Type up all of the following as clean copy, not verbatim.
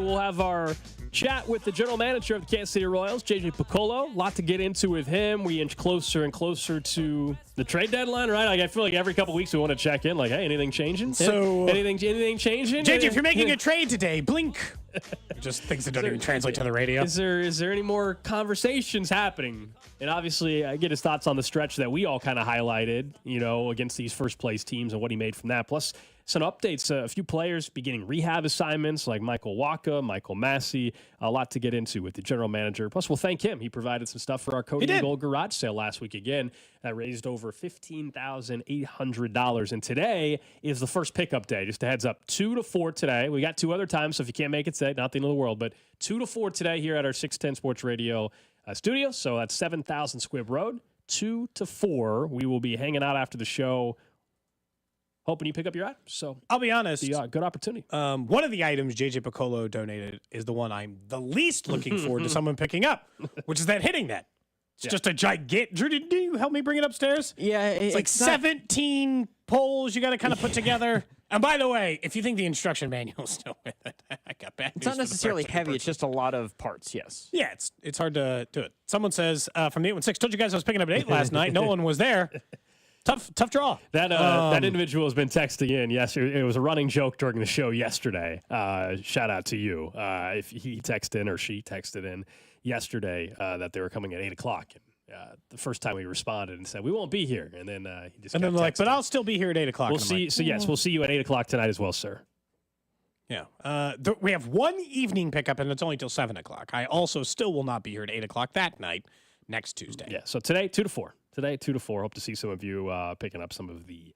we'll have our chat with the general manager of the Kansas City Royals, JJ Piccolo. A lot to get into with him. We inch closer and closer to the trade dedeadline, right? Like, I feel like every couple weeks we want to check in, like, hey, anything changing? So, anything changing? JJ, if you're making a trade today, blink. Just things that don't even translate to the radio. Is there any more conversations happening? And obviously, I get his thoughts on the stretch that we all kind of highlighted, against these first-place teams and what he made from that. Plus, some updates, a few players beginning rehab assignments like Michael Waka, Michael Massey, a lot to get into with the general manager. Plus, we'll thank him. He provided some stuff for our Cody and Gold garage sale last week again. That raised over $15,800. And today is the first pickup day. Just a heads up, 2 to 4 today. We got 2 other times, so if you can't make it today, not the end of the world, but 2 to 4 today here at our 610 Sports Radio studio. So that's 7,000 Squibb Road. 2 to 4. We will be hanging out after the show, hoping you pick up your item. So I'll be honest. Good opportunity. One of the items JJ Piccolo donated is the one I'm the least looking forward to someone picking up, which is that hitting net. It's just a gigantic. Drew, did you help me bring it upstairs? Yeah. It's like 17 poles you got to kind of put together. And by the way, if you think the instruction manual is still with it, I got bad news. It's not necessarily heavy. It's just a lot of parts, yes. Yeah, it's hard to do it. Someone says from the 816, told you guys I was picking up at 8 last night. No one was there. Tough draw. That individual has been texting in. Yes, it was a running joke during the show yesterday. Shout out to you. If he texted in or she texted in yesterday that they were coming at 8 o'clock. And the first time we responded and said, we won't be here. And then he just they're like, but I'll still be here at 8 o'clock. We'll see. So, yes, we'll see you at 8 o'clock tonight as well, sir. Yeah. We have one evening pickup, and it's only till 7 o'clock. I also still will not be here at 8 o'clock that night next Tuesday. Yeah, so today, 2 to 4. Today, 2 to 4. Hope to see some of you picking up some of the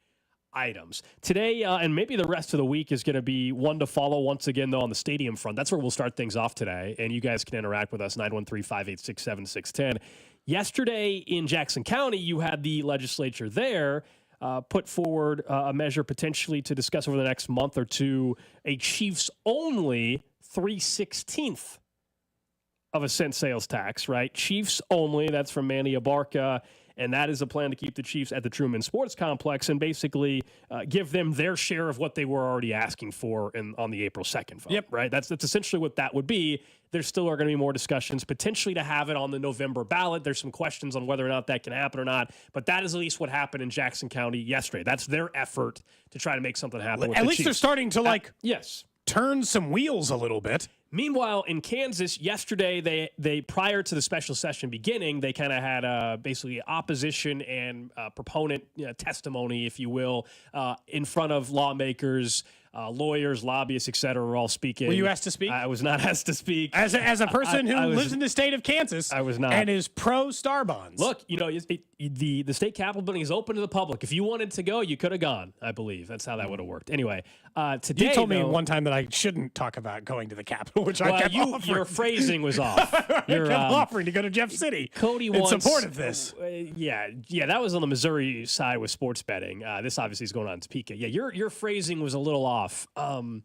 items. Today, and maybe the rest of the week, is going to be one to follow once again, though, on the stadium front. That's where we'll start things off today, and you guys can interact with us, 913-586-7610. Yesterday in Jackson County, you had the legislature there put forward a measure potentially to discuss over the next month or two a Chiefs-only 3/16th of a cent sales tax, right? Chiefs only. That's from Manny Abarca. And that is a plan to keep the Chiefs at the Truman Sports Complex and basically give them their share of what they were already asking for on the April 2nd vote. Yep. Right? That's essentially what that would be. There still are going to be more discussions, potentially to have it on the November ballot. There's some questions on whether or not that can happen or not. But that is at least what happened in Jackson County yesterday. That's their effort to try to make something happen with at the least Chiefs. They're starting to, yes, turn some wheels a little bit. Meanwhile, in Kansas, yesterday, they prior to the special session beginning, they kind of had basically opposition and proponent testimony, if you will, in front of lawmakers, lawyers, lobbyists, et cetera, were all speaking. Were you asked to speak? I was not asked to speak. As a person who lives in the state of Kansas, I was not. And is pro-star bonds. Look, the state capitol building is open to the public. If you wanted to go, you could have gone, I believe. That's how that would have worked. Anyway, today, you told me one time that I shouldn't talk about going to the Capitol, which I kept offering. Your phrasing was off. I kept offering to go to Jeff City Cody in wants, support of this. Yeah, that was on the Missouri side with sports betting. This obviously is going on in Topeka. Yeah, your phrasing was a little off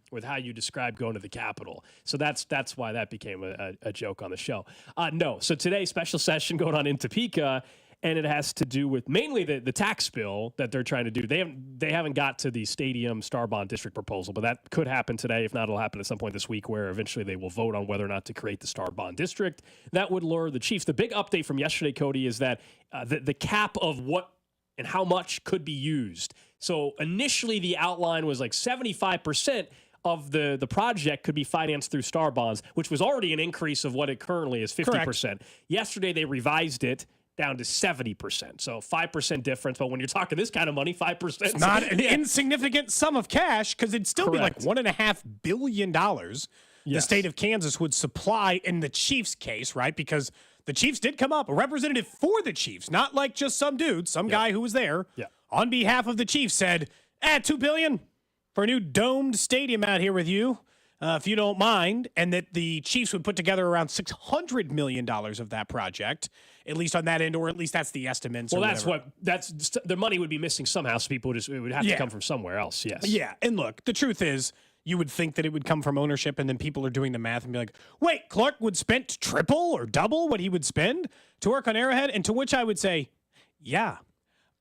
with how you described going to the Capitol. So that's why that became a joke on the show. No, so today, special session going on in Topeka, and it has to do with mainly the tax bill that they're trying to do. They haven't got to the stadium star bond district proposal, but that could happen today. If not, it'll happen at some point this week where eventually they will vote on whether or not to create the star bond district. That would lure the Chiefs. The big update from yesterday, Cody, is that the cap of what and how much could be used. So initially the outline was like 75% of the project could be financed through star bonds, which was already an increase of what it currently is, 50%. Correct. Yesterday they revised it down to 70%. So 5% difference. But when you're talking this kind of money, 5%. It's not an insignificant sum of cash because it'd still Correct. be like $1.5 billion the state of Kansas would supply in the Chiefs case, right? Because the Chiefs did come up, a representative for the Chiefs, not like just some dude, some guy who was there on behalf of the Chiefs said, $2 billion for a new domed stadium out here with you. If you don't mind, and that the Chiefs would put together around $600 million of that project, at least on that end, or at least that's the estimates. Well, that's the money would be missing somehow, so people it would have to come from somewhere else. Yes. Yeah, and look, the truth is, you would think that it would come from ownership, and then people are doing the math and be like, wait, Clark would spend triple or double what he would spend to work on Arrowhead, and to which I would say, yeah,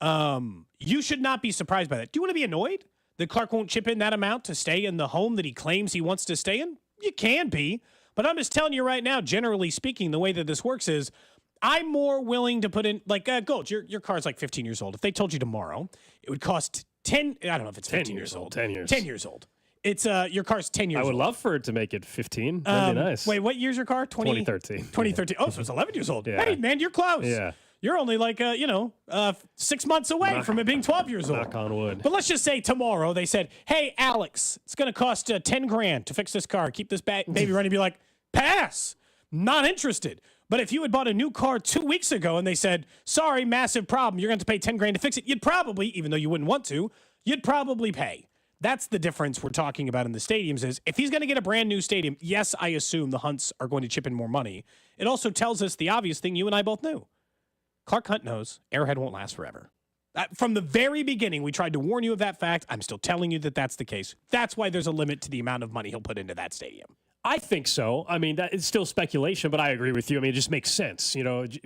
you should not be surprised by that. Do you want to be annoyed that Clark won't chip in that amount to stay in the home that he claims he wants to stay in? You can be. But I'm just telling you right now, generally speaking, the way that this works is I'm more willing to put in, like, Gold, your car's like 15 years old. If they told you tomorrow, it would cost 10, I don't know if it's 15 years old. 10 years. 10 years old. It's your car's 10 years old. I would love for it to make it 15. That'd be nice. Wait, what year's your car? 2013. 2013. Oh, so it's 11 years old. Yeah. Hey, man, you're close. Yeah. You're only like, 6 months away from it being 12 years old. Knock on wood. But let's just say tomorrow they said, hey, Alex, it's going to cost 10 grand to fix this car. Keep this baby running. Be like, pass. Not interested. But if you had bought a new car 2 weeks ago and they said, sorry, massive problem, you're going to have to pay 10 grand to fix it, you'd probably, even though you wouldn't want to, you'd probably pay. That's the difference we're talking about in the stadiums is if he's going to get a brand new stadium, yes, I assume the Hunts are going to chip in more money. It also tells us the obvious thing you and I both knew. Clark Hunt knows Arrowhead won't last forever. From the very beginning, we tried to warn you of that fact. I'm still telling you that that's the case. That's why there's a limit to the amount of money he'll put into that stadium. I think so. I mean, that it's still speculation, but I agree with you. I mean, it just makes sense,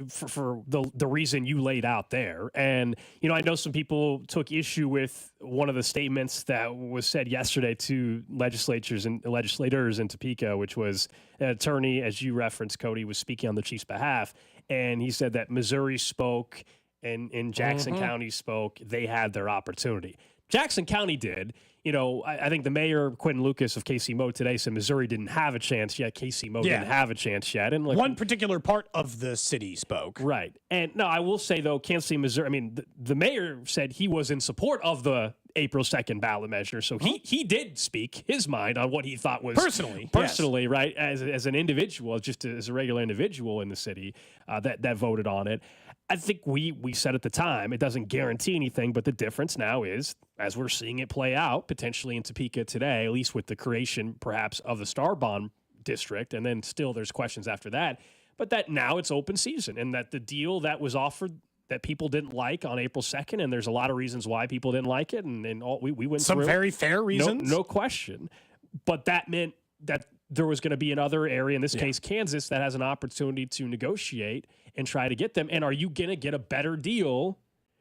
for the reason you laid out there. And, I know some people took issue with one of the statements that was said yesterday to legislators in Topeka, which was an attorney, as you referenced, Cody, was speaking on the Chiefs' behalf. And he said that Missouri spoke and Jackson County spoke. They had their opportunity. Jackson County did. I think the mayor, Quentin Lucas of KC-Mo today, said Missouri didn't have a chance yet. KC-Mo didn't have a chance yet. And one particular part of the city spoke. Right. And no, I will say, though, Kansas City, Missouri, I mean, the mayor said he was in support of the April 2nd ballot measure. So he did speak his mind on what he thought was personally, yes. Right, as an individual, just as a regular individual in the city that voted on it. I think we said at the time, it doesn't guarantee anything, but the difference now is, as we're seeing it play out, potentially in Topeka today, at least with the creation, perhaps, of the Star Bond District, and then still there's questions after that, but that now it's open season, and that the deal that was offered that people didn't like on April 2nd, and there's a lot of reasons why people didn't like it, and we went some through very fair reasons. No question. But that meant that there was going to be another area, in this case, Kansas, that has an opportunity to negotiate and try to get them. And are you going to get a better deal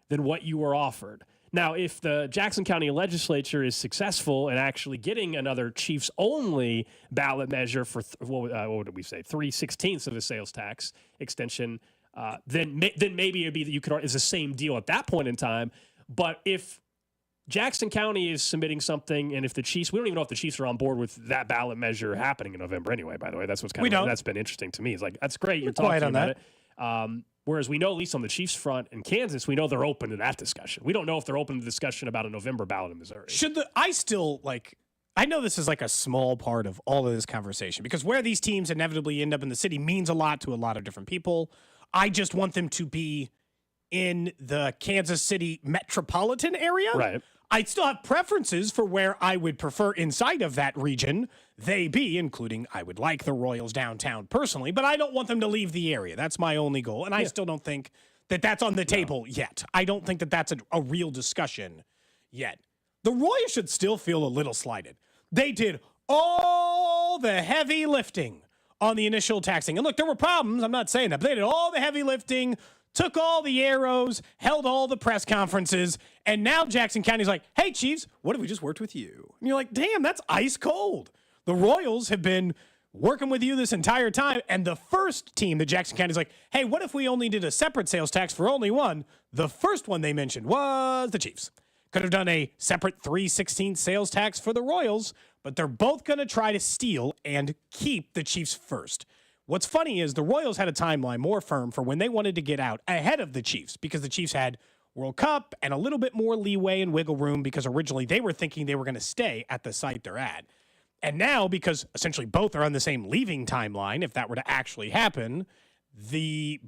than what you were offered? Now, if the Jackson County legislature is successful in actually getting another Chiefs-only ballot measure for, what did we say, 3/16 of the sales tax extension, then maybe it'd be that it's the same deal at that point in time. But if Jackson County is submitting something, and if the Chiefs, we don't even know if the Chiefs are on board with that ballot measure happening in November anyway, by the way. That's what's that's been interesting to me. It's like, that's great. You're talking about it. Whereas we know, at least on the Chiefs front in Kansas, we know they're open to that discussion. We don't know if they're open to discussion about a November ballot in Missouri. I know this is like a small part of all of this conversation because where these teams inevitably end up in the city means a lot to a lot of different people. I just want them to be in the Kansas City metropolitan area. Right. I still have preferences for where I would prefer inside of that region they be, including I would like the Royals downtown personally, but I don't want them to leave the area. That's my only goal, and I still don't think that that's on the table yet. I don't think that that's a real discussion yet. The Royals should still feel a little slighted. They did all the heavy lifting on the initial taxing. And look, there were problems. I'm not saying that, but they did all the heavy lifting, took all the arrows, held all the press conferences, and now Jackson County's like, hey, Chiefs, what if we just worked with you? And you're like, damn, that's ice cold. The Royals have been working with you this entire time, and the first team that Jackson County's like, hey, what if we only did a separate sales tax for only one? The first one they mentioned was the Chiefs. Could have done a separate 3/16 sales tax for the Royals, but they're both going to try to steal and keep the Chiefs first. What's funny is the Royals had a timeline more firm for when they wanted to get out ahead of the Chiefs because the Chiefs had World Cup and a little bit more leeway and wiggle room because originally they were thinking they were going to stay at the site they're at. And now, because essentially both are on the same leaving timeline, if that were to actually happen,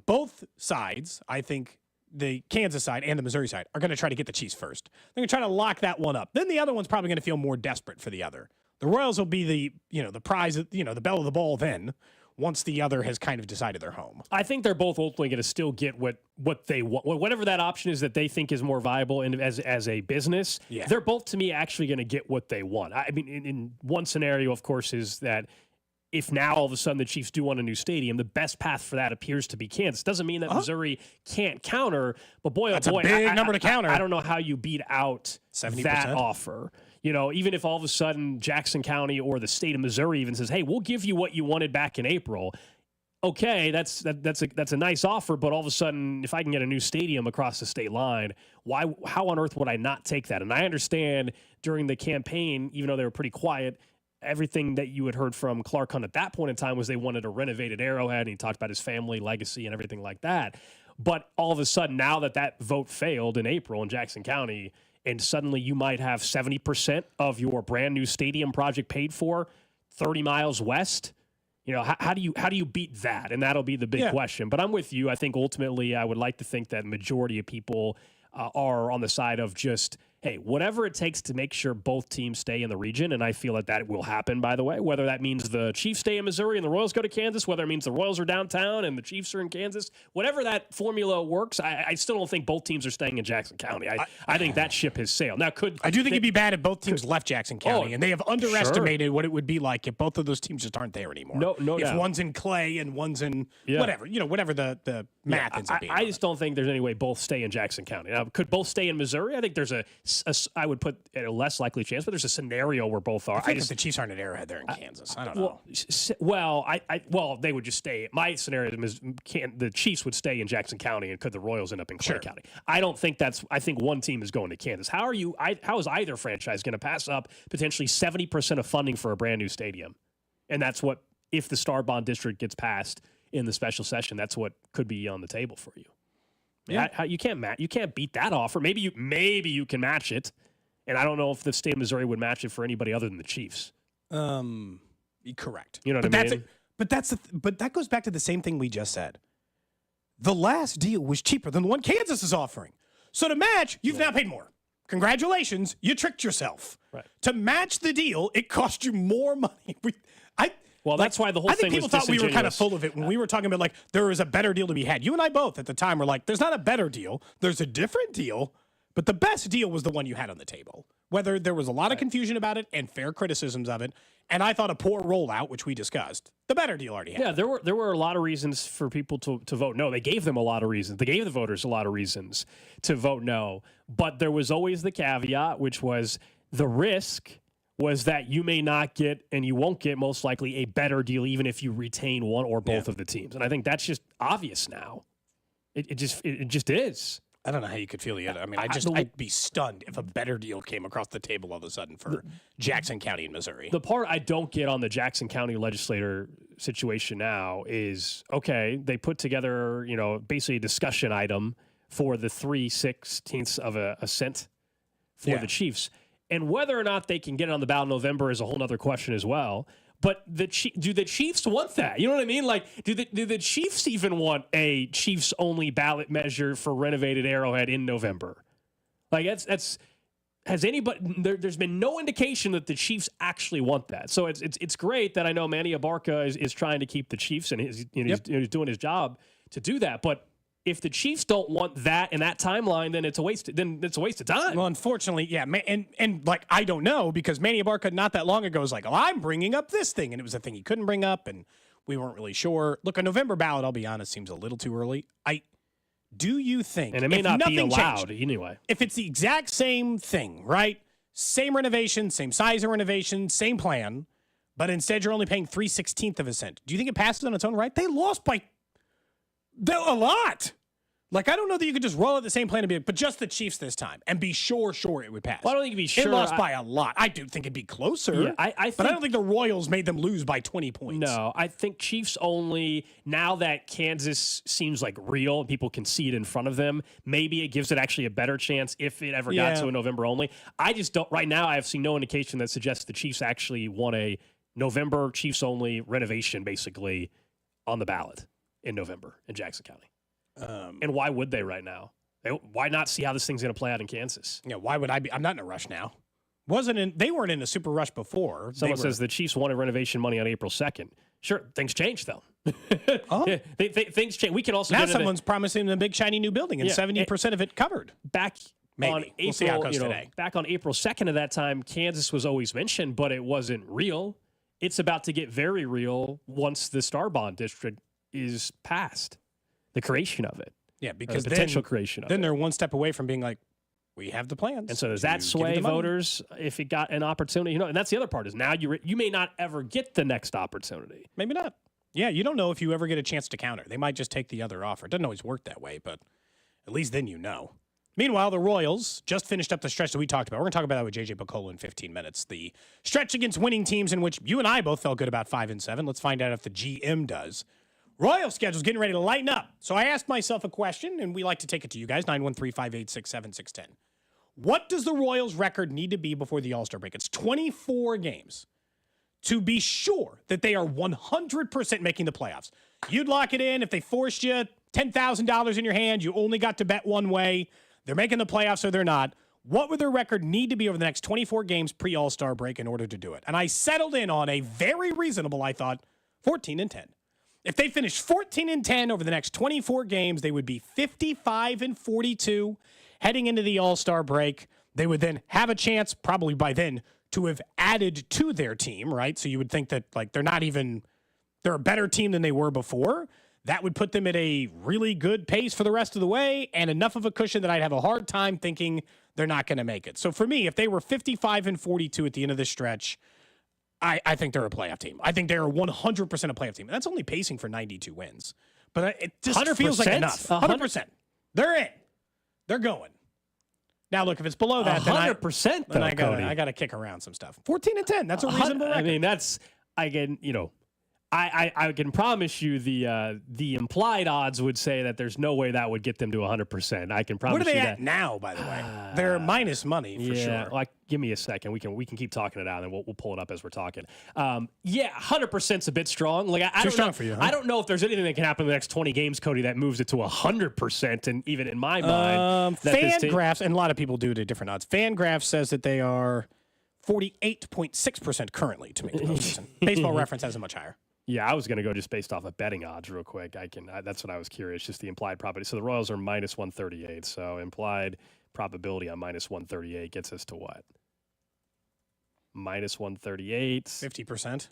both sides, I think the Kansas side and the Missouri side, are going to try to get the Chiefs first. They're going to try to lock that one up. Then the other one's probably going to feel more desperate for the other. The Royals will be the prize, the belle of the ball then, once the other has kind of decided they're home. I think they're both ultimately going to still get what they want, whatever that option is that they think is more viable and as a business. Yeah. They're both, to me, actually going to get what they want. I mean, in one scenario, of course, is that if now all of a sudden the Chiefs do want a new stadium, the best path for that appears to be Kansas. Doesn't mean that Missouri can't counter, but boy, that's a big number to counter. I don't know how you beat out 70%. That offer. even if all of a sudden Jackson County or the state of Missouri even says, hey, we'll give you what you wanted back in April. Okay, that's a nice offer, but all of a sudden, if I can get a new stadium across the state line, how on earth would I not take that? And I understand during the campaign, even though they were pretty quiet, everything that you had heard from Clark Hunt at that point in time was they wanted a renovated Arrowhead, and he talked about his family legacy and everything like that. But all of a sudden, now that vote failed in April in Jackson County, and suddenly you might have 70% of your brand new stadium project paid for 30 miles west. How do you beat that? And that'll be the big question. But I'm with you. I think ultimately I would like to think that majority of people are on the side of just, hey, whatever it takes to make sure both teams stay in the region, and I feel that will happen, by the way, whether that means the Chiefs stay in Missouri and the Royals go to Kansas, whether it means the Royals are downtown and the Chiefs are in Kansas, whatever that formula works, I still don't think both teams are staying in Jackson County. I think that ship has sailed. Now, I do think it'd be bad if both teams left Jackson County, and they have underestimated what it would be like if both of those teams just aren't there anymore. No if doubt. one's in Clay and one's in whatever the math ends up being. I just don't think there's any way both stay in Jackson County. Now, could both stay in Missouri? I think there's I would put a less likely chance, but there's a scenario where both are. I think if the Chiefs aren't at Arrowhead, they're in Kansas. I don't know. Well, they would just stay. My scenario is the Chiefs would stay in Jackson County, and could the Royals end up in Clay County? I don't think that's. I think one team is going to Kansas. How is either franchise going to pass up potentially 70% of funding for a brand new stadium? And that's what, if the Star Bond District gets passed in the special session, that's what could be on the table for you. Yeah, you can't beat that offer. Maybe you can match it. And I don't know if the state of Missouri would match it for anybody other than the Chiefs. Correct. You know what I mean? But that goes back to the same thing we just said. The last deal was cheaper than the one Kansas is offering. So to match, you've now paid more. Congratulations, you tricked yourself. Right. To match the deal, it cost you more money. That's why the whole thing was disingenuous. I think people thought we were kind of full of it when we were talking about there was a better deal to be had. You and I both at the time were like, there's not a better deal. There's a different deal. But the best deal was the one you had on the table. Whether there was a lot of confusion about it and fair criticisms of it, and I thought a poor rollout, which we discussed, the better deal already happened. Yeah, there were a lot of reasons for people to vote no. They gave them a lot of reasons. They gave the voters a lot of reasons to vote no. But there was always the caveat, which was the risk was that you may not get, and you won't get most likely, a better deal even if you retain one or both of the teams. And I think that's just obvious now. It just is. I don't know how you could feel yet. I mean, I'd be stunned if a better deal came across the table all of a sudden for Jackson County in Missouri. The part I don't get on the Jackson County legislator situation now is, okay, they put together, basically a discussion item for the 3/16 of a cent for the Chiefs. And whether or not they can get it on the ballot in November is a whole other question as well. But do the Chiefs want that? You know what I mean? Do the Chiefs even want a Chiefs-only ballot measure for renovated Arrowhead in November? Has anybody? There's been no indication that the Chiefs actually want that. So it's great that I know Manny Abarca is trying to keep the Chiefs and he's doing his job to do that. But if the Chiefs don't want that in that timeline, then it's a waste. Then it's a waste of time. Well, unfortunately, yeah, and I don't know, because Manny Abarca not that long ago was like, "Oh, I'm bringing up this thing," and it was a thing he couldn't bring up, and we weren't really sure. Look, a November ballot, I'll be honest, seems a little too early. Do you think, and it may not be allowed anyway, if it's the exact same thing, right? Same renovation, same size of renovation, same plan, but instead you're only paying 3/16 of a cent. Do you think it passes on its own right? They lost by a lot. I don't know that you could just roll out the same plan and be, but just the Chiefs this time, and be sure it would pass. Well, I don't think it'd be sure. It lost by a lot. I do think it'd be closer. Yeah, but I don't think the Royals made them lose by 20 points. No, I think Chiefs only, now that Kansas seems like real and people can see it in front of them, maybe it gives it actually a better chance if it ever got to a November only. I just don't, right now I have seen no indication that suggests the Chiefs actually want a November Chiefs only renovation basically on the ballot in November in Jackson County. And why would they right now? Why not see how this thing's going to play out in Kansas? Yeah, why would I be? I'm not in a rush now. They weren't in a super rush before. Someone says the Chiefs wanted renovation money on April 2nd. Sure, things change though. Things change. We can also now someone's promising them a big shiny new building and 70% of it covered. Back on April, we'll see how it goes today. Back on April 2nd of that time, Kansas was always mentioned, but it wasn't real. It's about to get very real once the Star Bond District is passed. The creation of it. Yeah, because the potential creation of it. Then they're one step away from being like, we have the plans. And so does that sway voters if it got an opportunity? And that's the other part is now you may not ever get the next opportunity. Maybe not. Yeah, you don't know if you ever get a chance to counter. They might just take the other offer. It doesn't always work that way, but at least then you know. Meanwhile, the Royals just finished up the stretch that we talked about. We're going to talk about that with J.J. Picola in 15 minutes. The stretch against winning teams in which you and I both felt good about 5 and 7. Let's find out if the GM does. Royal schedule's getting ready to lighten up. So I asked myself a question, and we like to take it to you guys, 913-586-7610. What does the Royals' record need to be before the All-Star break? It's 24 games to be sure that they are 100% making the playoffs. You'd lock it in if they forced you $10,000 in your hand. You only got to bet one way. They're making the playoffs or they're not. What would their record need to be over the next 24 games pre-All-Star break in order to do it? And I settled in on a very reasonable, I thought, 14 and 10. If they finished 14 and 10 over the next 24 games, they would be 55 and 42 heading into the All-Star break. They would then have a chance, probably by then, to have added to their team, right? So you would think that they're a better team than they were before. That would put them at a really good pace for the rest of the way and enough of a cushion that I'd have a hard time thinking they're not going to make it. So for me, if they were 55 and 42 at the end of this stretch, I think they're a playoff team. I think they're 100% a playoff team. And that's only pacing for 92 wins. But it just feels like enough. 100%. They're in. They're going. Now, look, if it's below that, 100%, then I got to kick around some stuff. 14 and 10. That's a reasonable record. I mean, I can promise you the implied odds would say that there's no way that would get them to 100%. I can promise you that. What are they at now, by the way? They're minus money for sure. Like, give me a second. We can keep talking it out, and we'll pull it up as we're talking. 100%'s a bit strong. Like I don't know, for you, huh? I don't know if there's anything that can happen in the next 20 games, Cody, that moves it to 100%. And even in my mind, Fangraphs, and a lot of people do it at different odds. Fangraphs says that they are 48.6% currently to make the postseason. Baseball Reference has it much higher. Yeah, I was going to go just based off of betting odds real quick. That's what I was curious, just the implied probability. So the Royals are minus 138. So implied probability on minus 138 gets us to what? Minus 138. 50%. It's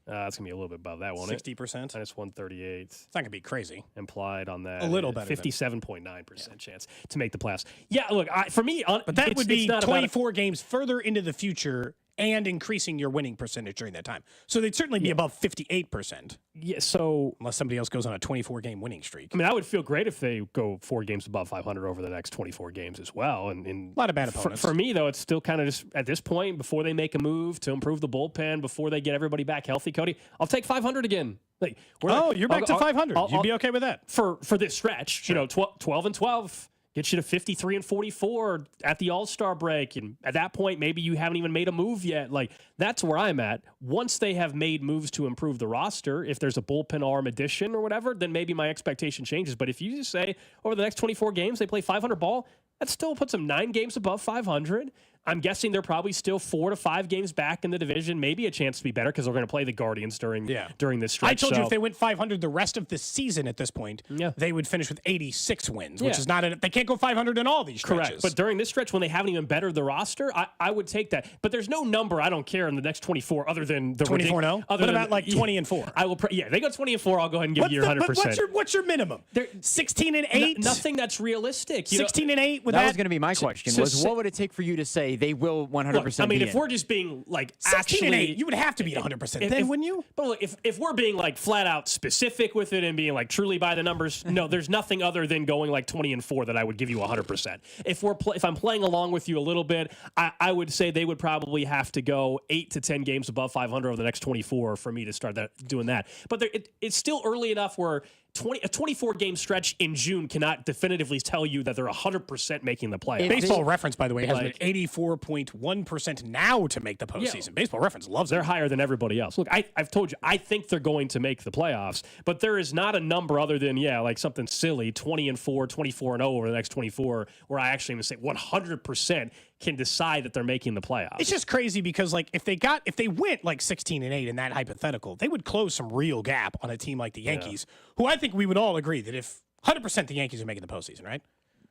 going to be a little bit above that, won't 60%. it? Minus 138. It's not going to be crazy. Implied on that. A little better. 57.9% chance to make the playoffs. Yeah, look, for me, but that would be 24 games further into the future and increasing your winning percentage during that time. So they'd certainly be above 58%. Yeah, so unless somebody else goes on a 24-game winning streak. I mean, I would feel great if they go 4 games above 500 over the next 24 games as well. And a lot of bad opponents. For me, though, it's still kind of just at this point, before they make a move to improve the bullpen, before they get everybody back healthy, Cody, I'll take 500 again. Like, you're back to 500. You'd be okay with that for this stretch. Sure. 12 and 12. Get you to 53 and 44 at the All-Star break. And at that point, maybe you haven't even made a move yet. Like, that's where I'm at. Once they have made moves to improve the roster, if there's a bullpen arm addition or whatever, then maybe my expectation changes. But if you just say over the next 24 games, they play 500 ball, that still puts them 9 games above 500. I'm guessing they're probably still 4 to 5 games back in the division, maybe a chance to be better because they're going to play the Guardians during this stretch. I told you if they went 500 the rest of the season at this point, they would finish with 86 wins, which is not they can't go 500 in all these stretches. Correct. But during this stretch when they haven't even bettered the roster, I would take that. But there's no number I don't care in the next 24 other than the 24-0. What about like 20 and 4? I will. They go 20 and 4. I'll go ahead and give you 100%. What's your minimum? 16 and 8. Nothing that's realistic. 16 and 8. That was going to be my question. What would it take for you to say they will 100%? Look, I mean, if we're just being like 16 and 8, you would have to be 100%. Then wouldn't you? But look, if we're being like flat out specific with it and being like truly by the numbers, no, there's nothing other than going like 20 and 4 that I would give you 100%. If I'm playing along with you a little bit, I would say they would probably have to go 8 to 10 games above 500 over the next 24 for me to start doing that. But it's still early enough where a 24-game stretch in June cannot definitively tell you that they're 100% making the playoffs. Baseball Reference, by the way, has been 84.1% now to make the postseason. Yeah. Baseball Reference loves it. They're higher than everybody else. Look, I've told you, I think they're going to make the playoffs, but there is not a number other than, like something silly, 20 and 4, 24 and 0 over the next 24, where I actually would say 100% can decide that they're making the playoffs. It's just crazy because like if they went like 16 and 8 in that hypothetical, they would close some real gap on a team like the Yankees, who I think we would all agree that if 100% the Yankees are making the postseason, right?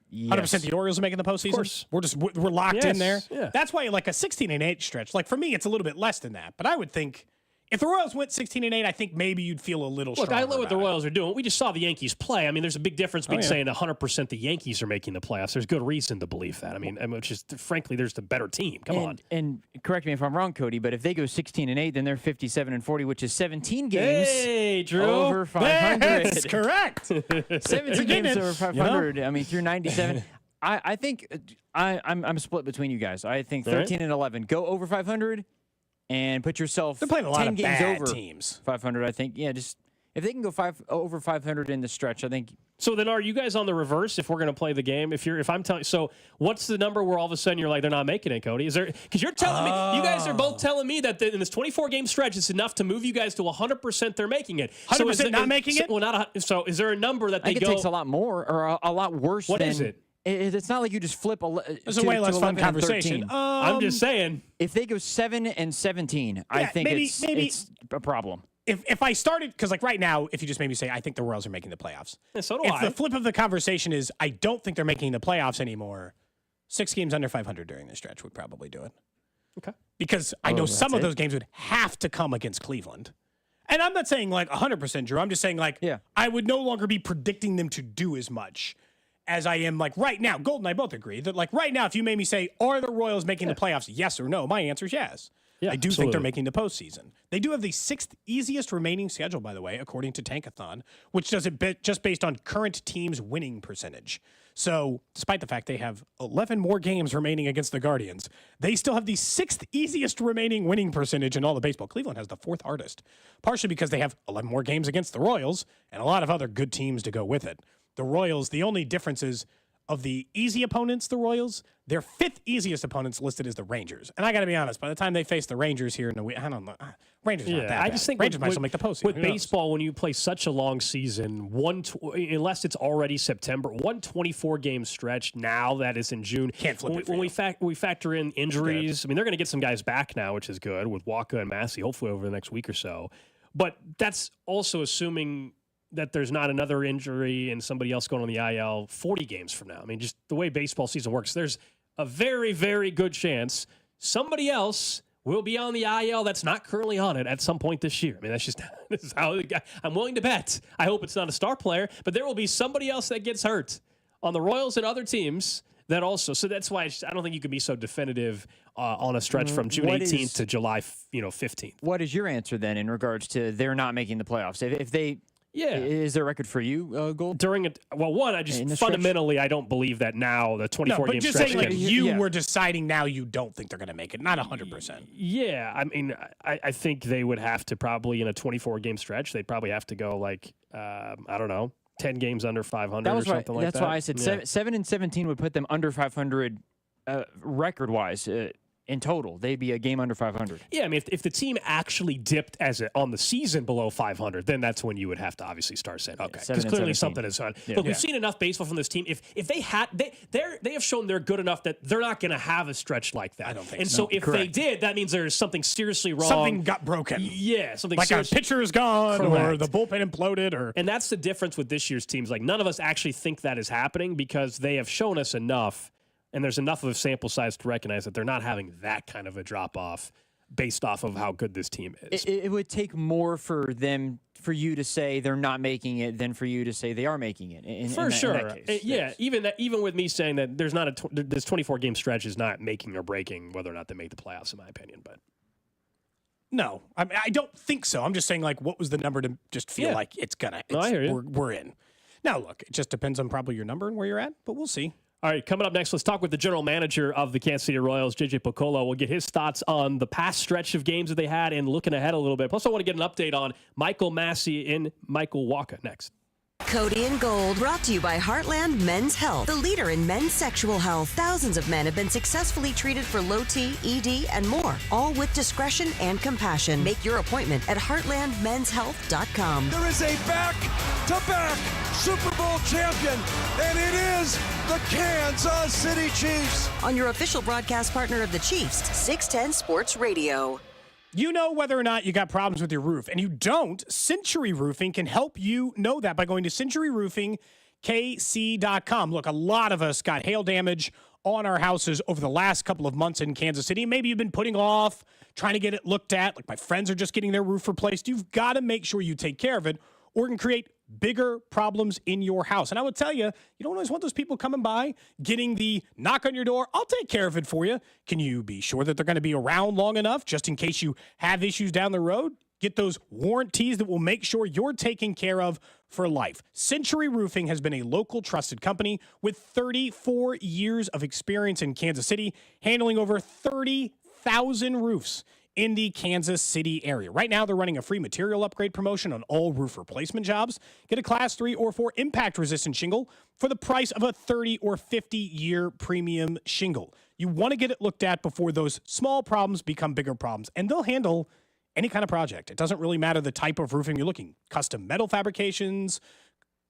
Yes. 100% the Orioles are making the postseason. Of course. We're locked in there. Yeah. That's why like a 16 and 8 stretch, like for me, it's a little bit less than that. But I would think If the Royals went 16-8, I think maybe you'd feel a little Look, stronger I know what the about it. Royals are doing. We just saw the Yankees play. I mean, there's a big difference between saying 100% the Yankees are making the playoffs. There's good reason to believe that. I mean, which is, frankly, there's the better team. Come on. And correct me if I'm wrong, Cody, but if they go 16-8, then they're 57-40, which is 17 games Hey, Drew. over 500. That's correct. 17 games over 500. I mean, through 97. I think I'm split between you guys. I think 13 and 11 go over 500 and put yourself They're playing a lot 10 of games bad over teams. 500. I think. Yeah, just if they can go over 500 in the stretch, I think. So then, are you guys on the reverse if we're going to play the game? If I'm telling, so what's the number where all of a sudden you're like they're not making it, Cody? Is there because you're telling me you guys are both telling me that in this 24 game stretch it's enough to move you guys to 100% they're making it. 100% not making it? Well, not so. Is there a number that they I think it takes a lot more or a lot worse. What than, is it? It's not like you just flip. It's a way less fun 11 and conversation. 13. I'm just saying. If they go 7 and 17, I think maybe- it's a problem. If I started, because like right now, if you just made me say, I think the Royals are making the playoffs. Yeah, so do If I. the flip of the conversation is, I don't think they're making the playoffs anymore, 6 games under 500 during this stretch would probably do it. Okay. Because I know some of that's it? those games would have to come against Cleveland. And I'm not saying like 100%, Drew. I'm just saying like I would no longer be predicting them to do as much as I am like right now. Gold and I both agree that like right now, if you made me say, are the Royals making the playoffs? Yes or no? My answer is yes. Yeah, I do think absolutely. they're making the postseason. They do have the 6th easiest remaining schedule, by the way, according to Tankathon, which does it just based on current teams' winning percentage. So, despite the fact they have 11 more games remaining against the Guardians, they still have the 6th easiest remaining winning percentage in all of baseball. Cleveland has the 4th hardest, partially because they have 11 more games against the Royals and a lot of other good teams to go with it. The Royals, the only difference is of the easy opponents, the Royals, their 5th easiest opponents listed as the Rangers. And I got to be honest, by the time they face the Rangers here in a week, I don't know. Rangers aren't that bad. I just think Rangers might still make the postseason. With Who knows? baseball, when you play such a long season, unless it's already September, 124 game stretch now that is in June. Can't flip it for when you. we factor in injuries. I mean, they're going to get some guys back now, which is good with Waka and Massey, hopefully over the next week or so. But that's also assuming that there's not another injury and somebody else going on the IL 40 games from now. I mean, just the way baseball season works, there's a very, very good chance somebody else will be on the IL that's not currently on it at some point this year. I mean, this is how I'm willing to bet. I hope it's not a star player, but there will be somebody else that gets hurt on the Royals and other teams that also. So that's why I don't think you can be so definitive on a stretch from June 18th to July 15th. What is your answer then in regards to they're not making the playoffs? If they is there a record for you, Gold? I just fundamentally I don't believe that now the 24 but game just stretch. saying like can- you were deciding now you don't think they're going to make it. Not 100%. Yeah, I mean, I think they would have to probably in a 24 game stretch. They'd probably have to go like I don't know, 10 games under 500 That or was right. something like that. That's why I said 7 and 17 would put them under 500 record wise. In total, they'd be a game under 500. Yeah, I mean, if the team actually dipped on the season below 500, then that's when you would have to obviously start saying, okay, because clearly something is on. Look, we've seen enough baseball from this team. If they had, they have shown they're good enough that they're not going to have a stretch like that. I don't think and so. so if they did, that means there's something seriously wrong. Something got broken. Yeah, something like our seriously. pitcher is gone or Correct. the bullpen imploded or. And that's the difference with this year's teams. Like none of us actually think that is happening because they have shown us enough. And there's enough of a sample size to recognize that they're not having that kind of a drop off based off of how good this team is. It would take more for you to say they're not making it than for you to say they are making it. For sure. In that case. Yeah, even with me saying that there's not this 24 game stretch is not making or breaking whether or not they make the playoffs, in my opinion. But no, I don't think so. I'm just saying, like, what was the number to just feel like it's gonna? I hear you. We're in. Now, look, it just depends on probably your number and where you're at, but we'll see. All right, coming up next, let's talk with the general manager of the Kansas City Royals, JJ Picollo. We'll get his thoughts on the past stretch of games that they had and looking ahead a little bit. Plus, I want to get an update on Michael Massey and Michael Waka next. Cody and Gold, brought to you by Heartland Men's Health, the leader in men's sexual health. Thousands of men have been successfully treated for low T, ED, and more, all with discretion and compassion. Make your appointment at heartlandmenshealth.com. There is a back-to-back Super Bowl champion, and it is the Kansas City Chiefs. On your official broadcast partner of the Chiefs, 610 Sports Radio. You know whether or not you got problems with your roof, and you don't. Century Roofing can help you know that by going to centuryroofingkc.com. Look, a lot of us got hail damage on our houses over the last couple of months in Kansas City. Maybe you've been putting off trying to get it looked at, like my friends are just getting their roof replaced, you've got to make sure you take care of it, or it can create bigger problems in your house. And I would tell you, you don't always want those people coming by, getting the knock on your door, I'll take care of it for you. Can you be sure that they're going to be around long enough just in case you have issues down the road? Get those warranties that will make sure you're taken care of for life. Century Roofing has been a local trusted company with 34 years of experience in Kansas City, handling over 30,000 roofs in the Kansas City area. Right now, they're running a free material upgrade promotion on all roof replacement jobs. Get a Class 3 or 4 impact-resistant shingle for the price of a 30 or 50-year premium shingle. You want to get it looked at before those small problems become bigger problems, and they'll handle any kind of project. It doesn't really matter the type of roofing you're looking. Custom metal fabrications,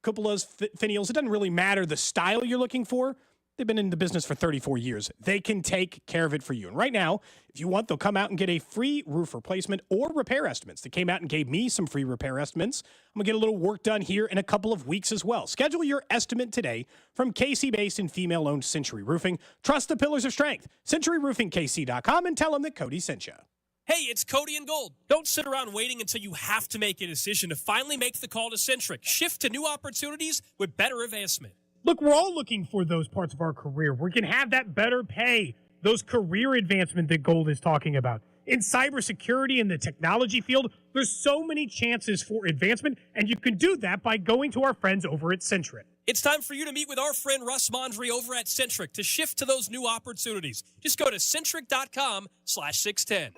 cupolas, finials. It doesn't really matter the style you're looking for. They've been in the business for 34 years. They can take care of it for you. And right now, if you want, they'll come out and get a free roof replacement or repair estimates. They came out and gave me some free repair estimates. I'm going to get a little work done here in a couple of weeks as well. Schedule your estimate today from KC-based and female-owned Century Roofing. Trust the pillars of strength. CenturyRoofingKC.com and tell them that Cody sent you. Hey, it's Cody and Gold. Don't sit around waiting until you have to make a decision to finally make the call to Centric. Shift to new opportunities with better advancement. Look, we're all looking for those parts of our career. We can have that better pay, those career advancement that Gold is talking about. In cybersecurity and the technology field, there's so many chances for advancement, and you can do that by going to our friends over at Centric. It's time for you to meet with our friend Russ Mondry over at Centric to shift to those new opportunities. Just go to centric.com/610.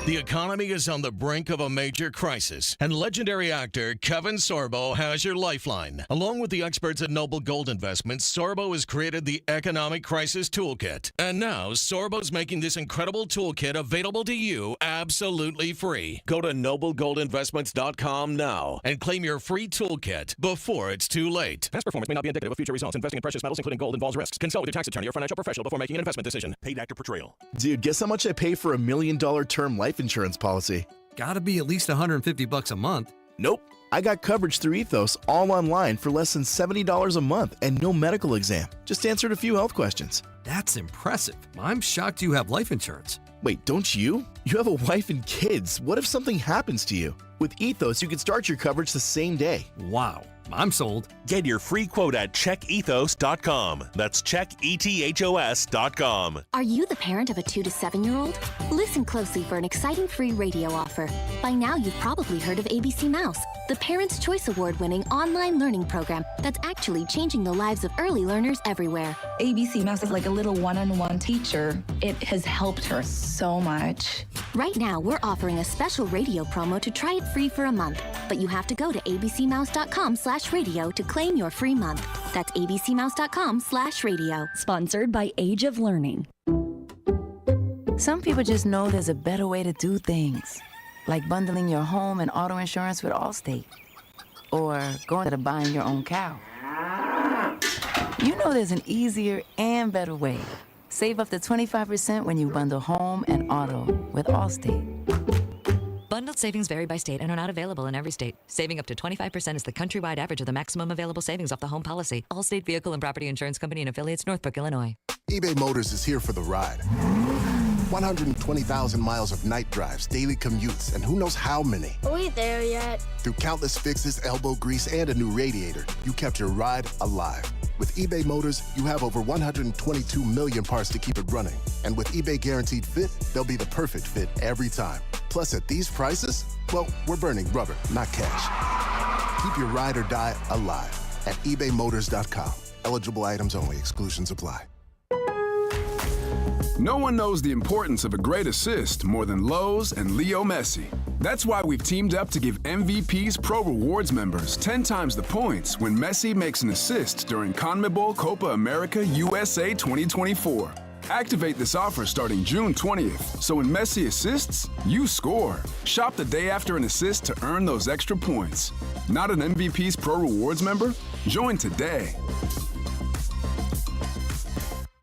The economy is on the brink of a major crisis, and legendary actor Kevin Sorbo has your lifeline. Along with the experts at Noble Gold Investments, Sorbo has created the Economic Crisis Toolkit. And now, Sorbo's making this incredible toolkit available to you absolutely free. Go to noblegoldinvestments.com now and claim your free toolkit before it's too late. Past performance may not be indicative of future results. Investing in precious metals, including gold, involves risks. Consult with your tax attorney or financial professional before making an investment decision. Paid actor portrayal. Dude, guess how much I pay for $1 million term life insurance policy? Gotta be at least $150 a month. Nope. I got coverage through Ethos all online for less than $70 a month and no medical exam. Just answered a few health questions. That's impressive. I'm shocked you have life insurance. Wait, don't you? You have a wife and kids. What if something happens to you? With Ethos, you can start your coverage the same day. Wow. I'm sold. Get your free quote at checkethos.com. That's checkethos.com. Are you the parent of a 2 to 7-year-old? Listen closely for an exciting free radio offer. By now, you've probably heard of ABC Mouse, the Parents' Choice Award-winning online learning program that's actually changing the lives of early learners everywhere. ABC Mouse is like a little one-on-one teacher. It has helped her so much. Right now, we're offering a special radio promo to try it free for a month, but you have to go to abcmouse.com/radio to claim your free month. That's abcmouse.com/radio. Sponsored by Age of Learning. Some people just know there's a better way to do things, like bundling your home and auto insurance with Allstate, or going to buying your own cow. You know there's an easier and better way. Save up to 25% when you bundle home and auto with Allstate. Bundled savings vary by state and are not available in every state. Saving up to 25% is the countrywide average of the maximum available savings off the home policy. Allstate Vehicle and Property Insurance Company and affiliates, Northbrook, Illinois. eBay Motors is here for the ride. 120,000 miles of night drives, daily commutes, and who knows how many. Are we there yet? Through countless fixes, elbow grease, and a new radiator, you kept your ride alive. With eBay Motors, you have over 122 million parts to keep it running. And with eBay Guaranteed Fit, they'll be the perfect fit every time. Plus, at these prices, well, we're burning rubber, not cash. Keep your ride or die alive at ebaymotors.com. Eligible items only. Exclusions apply. No one knows the importance of a great assist more than Lowe's and Leo Messi. That's why we've teamed up to give MVP's Pro Rewards members 10 times the points when Messi makes an assist during CONMEBOL Copa America USA 2024. Activate this offer starting June 20th, so when Messi assists, you score. Shop the day after an assist to earn those extra points. Not an MVP's Pro Rewards member? Join today.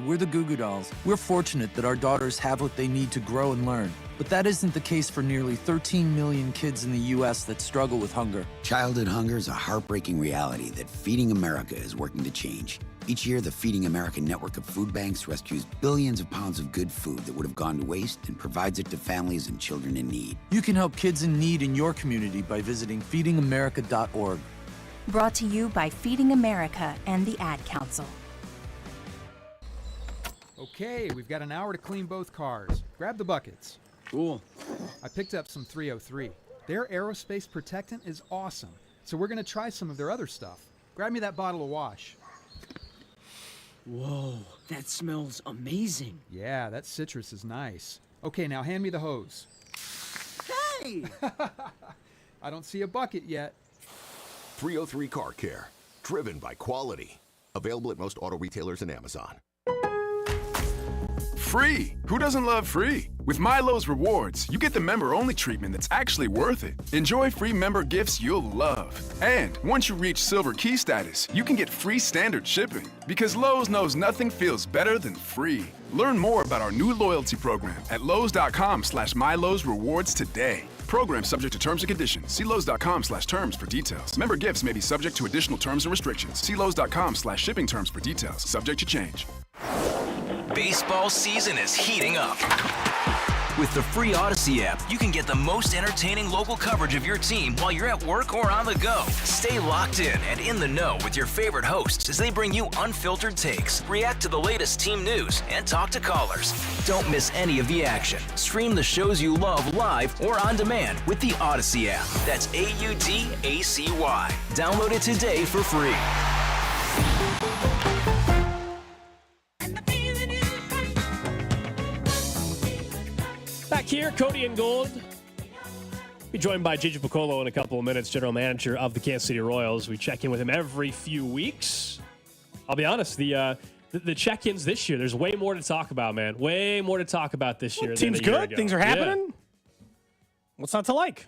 We're the Goo Goo Dolls. We're fortunate that our daughters have what they need to grow and learn. But that isn't the case for nearly 13 million kids in the U.S. that struggle with hunger. Childhood hunger is a heartbreaking reality that Feeding America is working to change. Each year, the Feeding America network of food banks rescues billions of pounds of good food that would have gone to waste and provides it to families and children in need. You can help kids in need in your community by visiting feedingamerica.org. Brought to you by Feeding America and the Ad Council. Okay, we've got an hour to clean both cars. Grab the buckets. Cool. I picked up some 303. Their aerospace protectant is awesome, so we're going to try some of their other stuff. Grab me that bottle of wash. Whoa, that smells amazing. Yeah, that citrus is nice. Okay, now hand me the hose. Hey! I don't see a bucket yet. 303 Car Care. Driven by quality. Available at most auto retailers and Amazon. Free! Who doesn't love free? With Milo's Rewards, you get the member-only treatment that's actually worth it. Enjoy free member gifts you'll love. And once you reach Silver Key status, you can get free standard shipping. Because Lowe's knows nothing feels better than free. Learn more about our new loyalty program at Lowe's.com/MyLowe's Rewards today. Program subject to terms and conditions. See Lowe's.com/terms for details. Member gifts may be subject to additional terms and restrictions. See Lowe's.com/shipping terms for details. Subject to change. Baseball season is heating up. With the free Odyssey app, you can get the most entertaining local coverage of your team while you're at work or on the go. Stay locked in and in the know with your favorite hosts as they bring you unfiltered takes, react to the latest team news, and talk to callers. Don't miss any of the action. Stream the shows you love live or on demand with the Odyssey app. That's AUDACY. Download it today for free. Back here, Cody and Gold. Be joined by Gigi Piccolo in a couple of minutes, general manager of the Kansas City Royals. We check in with him every few weeks. I'll be honest, the check-ins this year, there's way more to talk about, man. Way more to talk about this year. Team's than a year good. ago. Things are happening. Yeah. What's not to like?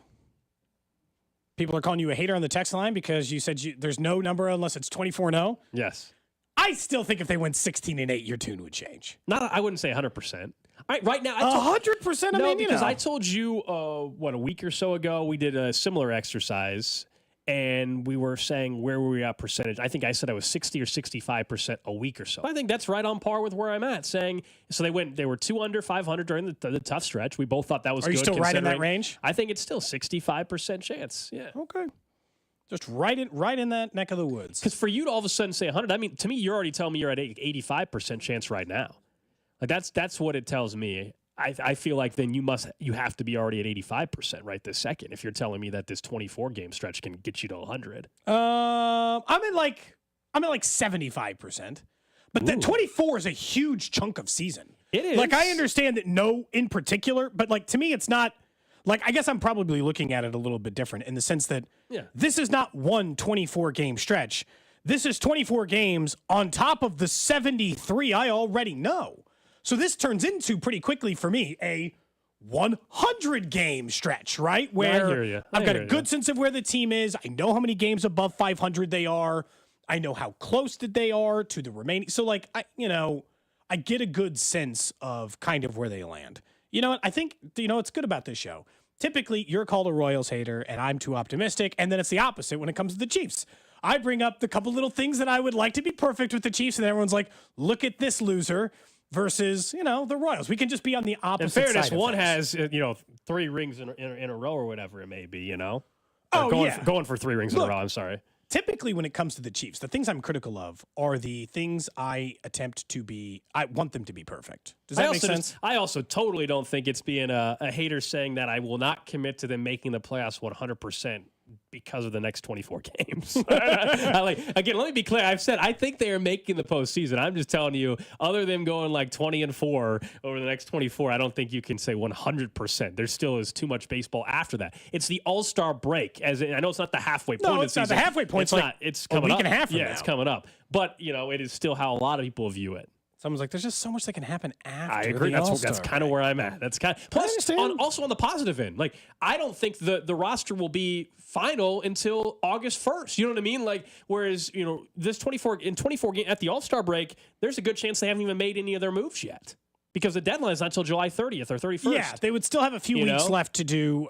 People are calling you a hater on the text line because you said there's no number unless it's 24-0. Yes. I still think if they went 16-8, your tune would change. I wouldn't say 100%. Right now, 100%. Because I told you a week or so ago we did a similar exercise, and we were saying where were we at percentage. I think I said I was 60 or 65% a week or so. I think that's right on par with where I'm at. Saying so they were 2 under 500 during the tough stretch. We both thought that was. Are good. You still right in that range? I think it's still 65% chance. Yeah. Okay. Just right in that neck of the woods. Because for you to all of a sudden say 100, I mean, to me, you're already telling me you're at 85% chance right now. Like that's what it tells me. I feel like then you have to be already at 85% right this second if you're telling me that this 24 game stretch can get you to 100. I'm at like 75%. But that 24 is a huge chunk of season. It is. Like I understand that no in particular, but like to me it's not. Like, I guess I'm probably looking at it a little bit different in the sense that this is not one 24-game stretch. This is 24 games on top of the 73 I already know. So this turns into, pretty quickly for me, a 100-game stretch, right? Where I hear you. I've got a good sense of where the team is. I know how many games above 500 they are. I know how close that they are to the remaining. So, like, I get a good sense of kind of where they land. You know what? I think, what's good about this show. Typically, you're called a Royals hater, and I'm too optimistic, and then it's the opposite when it comes to the Chiefs. I bring up the couple little things that I would like to be perfect with the Chiefs, and everyone's like, look at this loser versus, the Royals. We can just be on the opposite In fairness, side of one things. has, 3 rings in a row or whatever it may be, Oh, going for 3 rings in a row, I'm sorry. Typically, when it comes to the Chiefs, the things I'm critical of are the things I want them to be perfect. Does that make sense? I also totally don't think it's being a hater saying that I will not commit to them making the playoffs 100% because of the next 24 games. Again, let me be clear. I've said I think they are making the postseason. I'm just telling you, other than going like 20-4 over the next 24, I don't think you can say 100%. There still is too much baseball after that. It's the All-Star break. I know it's not the halfway point. No, it's not the halfway point. It's coming a week up. and a half from yeah, now. it's coming up. But it is still how a lot of people view it. Someone's like, there's just so much that can happen after. I agree. The All-Star That's kind of where I'm at. That's kind. Plus, also on the positive end, like I don't think the roster will be final until August 1st. You know what I mean? Like, whereas this 24 game at the All-Star break, there's a good chance they haven't even made any of their moves yet because the deadline is not until July 30th or 31st. Yeah, they would still have a few weeks left to do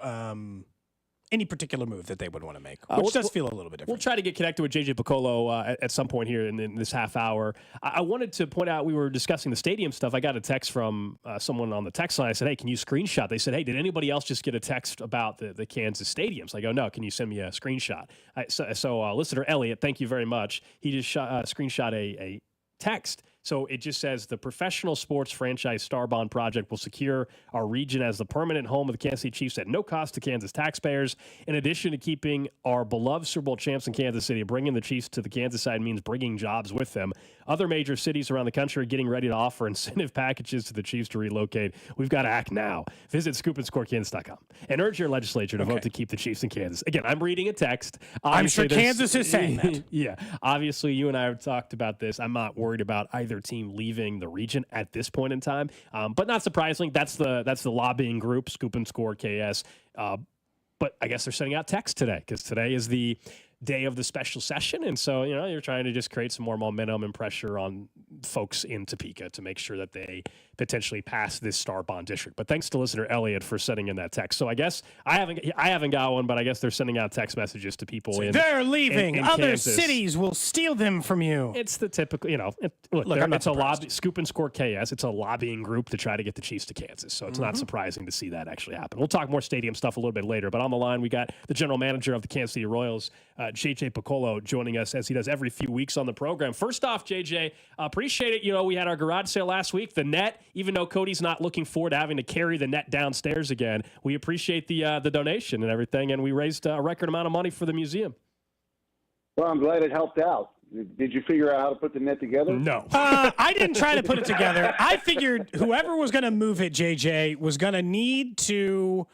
any particular move that they would want to make, which does feel a little bit different. We'll try to get connected with JJ Piccolo at some point here in this half hour. I wanted to point out, we were discussing the stadium stuff. I got a text from someone on the text line. I said, hey, can you screenshot? They said, hey, did anybody else just get a text about the Kansas stadiums? I go, no, can you send me a screenshot? So listener Elliot, thank you very much. He just screenshot a text. So it just says the professional sports franchise Star Bond project will secure our region as the permanent home of the Kansas City Chiefs at no cost to Kansas taxpayers. In addition to keeping our beloved Super Bowl champs in Kansas City, bringing the Chiefs to the Kansas side means bringing jobs with them. Other major cities around the country are getting ready to offer incentive packages to the Chiefs to relocate. We've got to act now. Visit scoopandscorekansas.com and urge your legislature to vote to keep the Chiefs in Kansas. Again, I'm reading a text. I'm sure Kansas is saying that. Yeah. Obviously, you and I have talked about this. I'm not worried about either team leaving the region at this point in time. But not surprisingly, that's the lobbying group, Scoop and Score KS. But I guess they're sending out text today because today is the day of the special session. And so, you're trying to just create some more momentum and pressure on folks in Topeka to make sure that they potentially pass this Star Bond district. But thanks to listener Elliot for sending in that text. So I guess I haven't got one, but I guess they're sending out text messages to people they're leaving. in Other Kansas. Cities will steal them from you. It's the typical, it's a lobby, Scoop and Score KS. It's a lobbying group to try to get the Chiefs to Kansas. So it's not surprising to see that actually happen. We'll talk more stadium stuff a little bit later, but on the line, we got the general manager of the Kansas City Royals, JJ Piccolo, joining us as he does every few weeks on the program. First off, JJ, appreciate it. We had our garage sale last week. The net, even though Cody's not looking forward to having to carry the net downstairs again, we appreciate the donation and everything, and we raised a record amount of money for the museum. Well, I'm glad it helped out. Did you figure out how to put the net together? No. I didn't try to put it together. I figured whoever was going to move it, JJ, was going to need to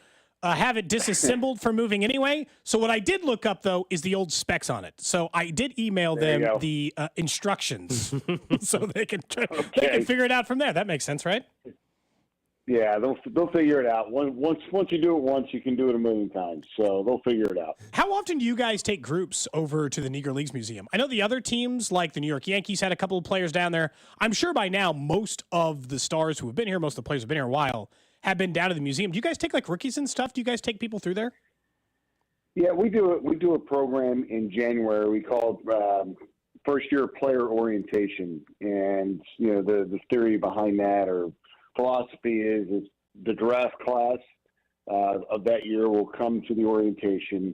have it disassembled for moving anyway. So what I did look up, though, is the old specs on it. So I did email them the instructions so they can figure it out from there. That makes sense, right? Yeah, they'll figure it out. Once you do it once, you can do it a million times. So they'll figure it out. How often do you guys take groups over to the Negro Leagues Museum? I know the other teams, like the New York Yankees, had a couple of players down there. I'm sure by now most of the stars who have been here, most of the players who have been here a while, have been down to the museum. Do you guys take like rookies and stuff? Do you guys take people through there? Yeah, we do a program in January we call first year player orientation, and the theory behind that or philosophy is the draft class of that year will come to the orientation,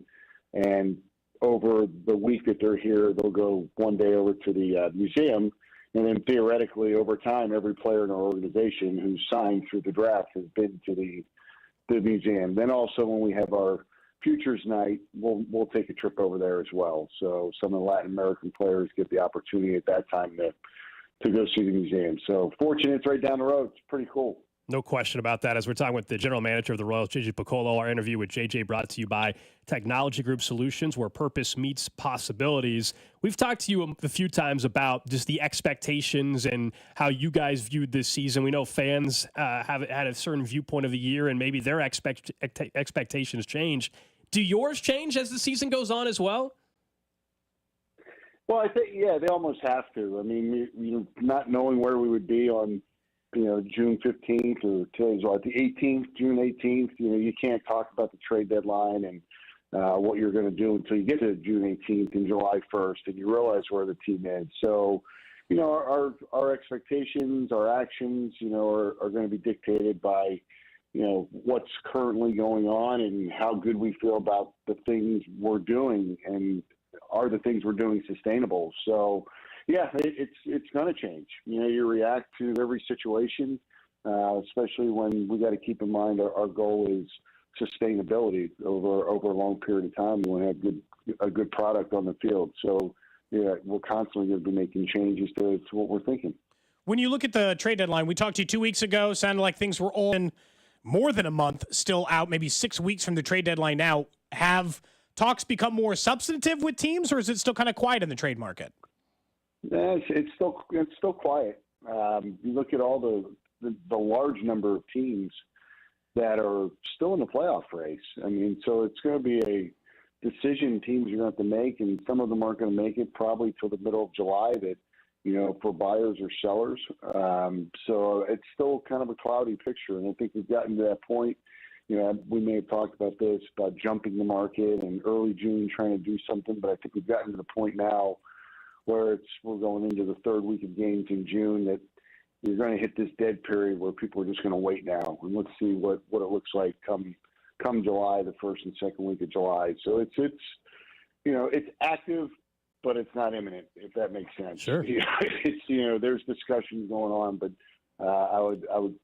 and over the week that they're here, they'll go one day over to the museum. And then theoretically, over time, every player in our organization who's signed through the draft has been to the museum. Then also, when we have our Futures Night, we'll take a trip over there as well. So some of the Latin American players get the opportunity at that time to go see the museum. So fortunate, it's right down the road. It's pretty cool. No question about that. As we're talking with the general manager of the Royals, JJ Piccolo, our interview with JJ brought to you by Technology Group Solutions, where purpose meets possibilities. We've talked to you a few times about just the expectations and how you guys viewed this season. We know fans have had a certain viewpoint of the year, and maybe their expectations change. Do yours change as the season goes on as well? Well, I think, yeah, they almost have to. I mean, not knowing where we would be on June 15th or today's the 18th, June 18th. You can't talk about the trade deadline and what you're going to do until you get to June 18th and July 1st, and you realize where the team is. So, our expectations, our actions, are going to be dictated by, what's currently going on and how good we feel about the things we're doing, and are the things we're doing sustainable. So, yeah, it's going to change. You react to every situation, especially when we got to keep in mind our goal is sustainability over a long period of time. We want to have a good product on the field. So, yeah, we're constantly going to be making changes to what we're thinking. When you look at the trade deadline, we talked to you 2 weeks ago. Sounded like things were all in more than a month still out, maybe 6 weeks from the trade deadline now. Have talks become more substantive with teams, or is it still kind of quiet in the trade market? It's still quiet. You look at all the large number of teams that are still in the playoff race. I mean, so it's going to be a decision teams are going to have to make, and some of them aren't going to make it probably till the middle of July. That for buyers or sellers. So it's still kind of a cloudy picture, and I think we've gotten to that point we may have talked about this, about jumping the market and early June trying to do something, but I think we've gotten to the point now where we're going into the third week of games in June that you're going to hit this dead period where people are just going to wait now and let's see what it looks like come July, the first and second week of July. So it's active, but it's not imminent, if that makes sense. Sure. There's discussions going on, but I would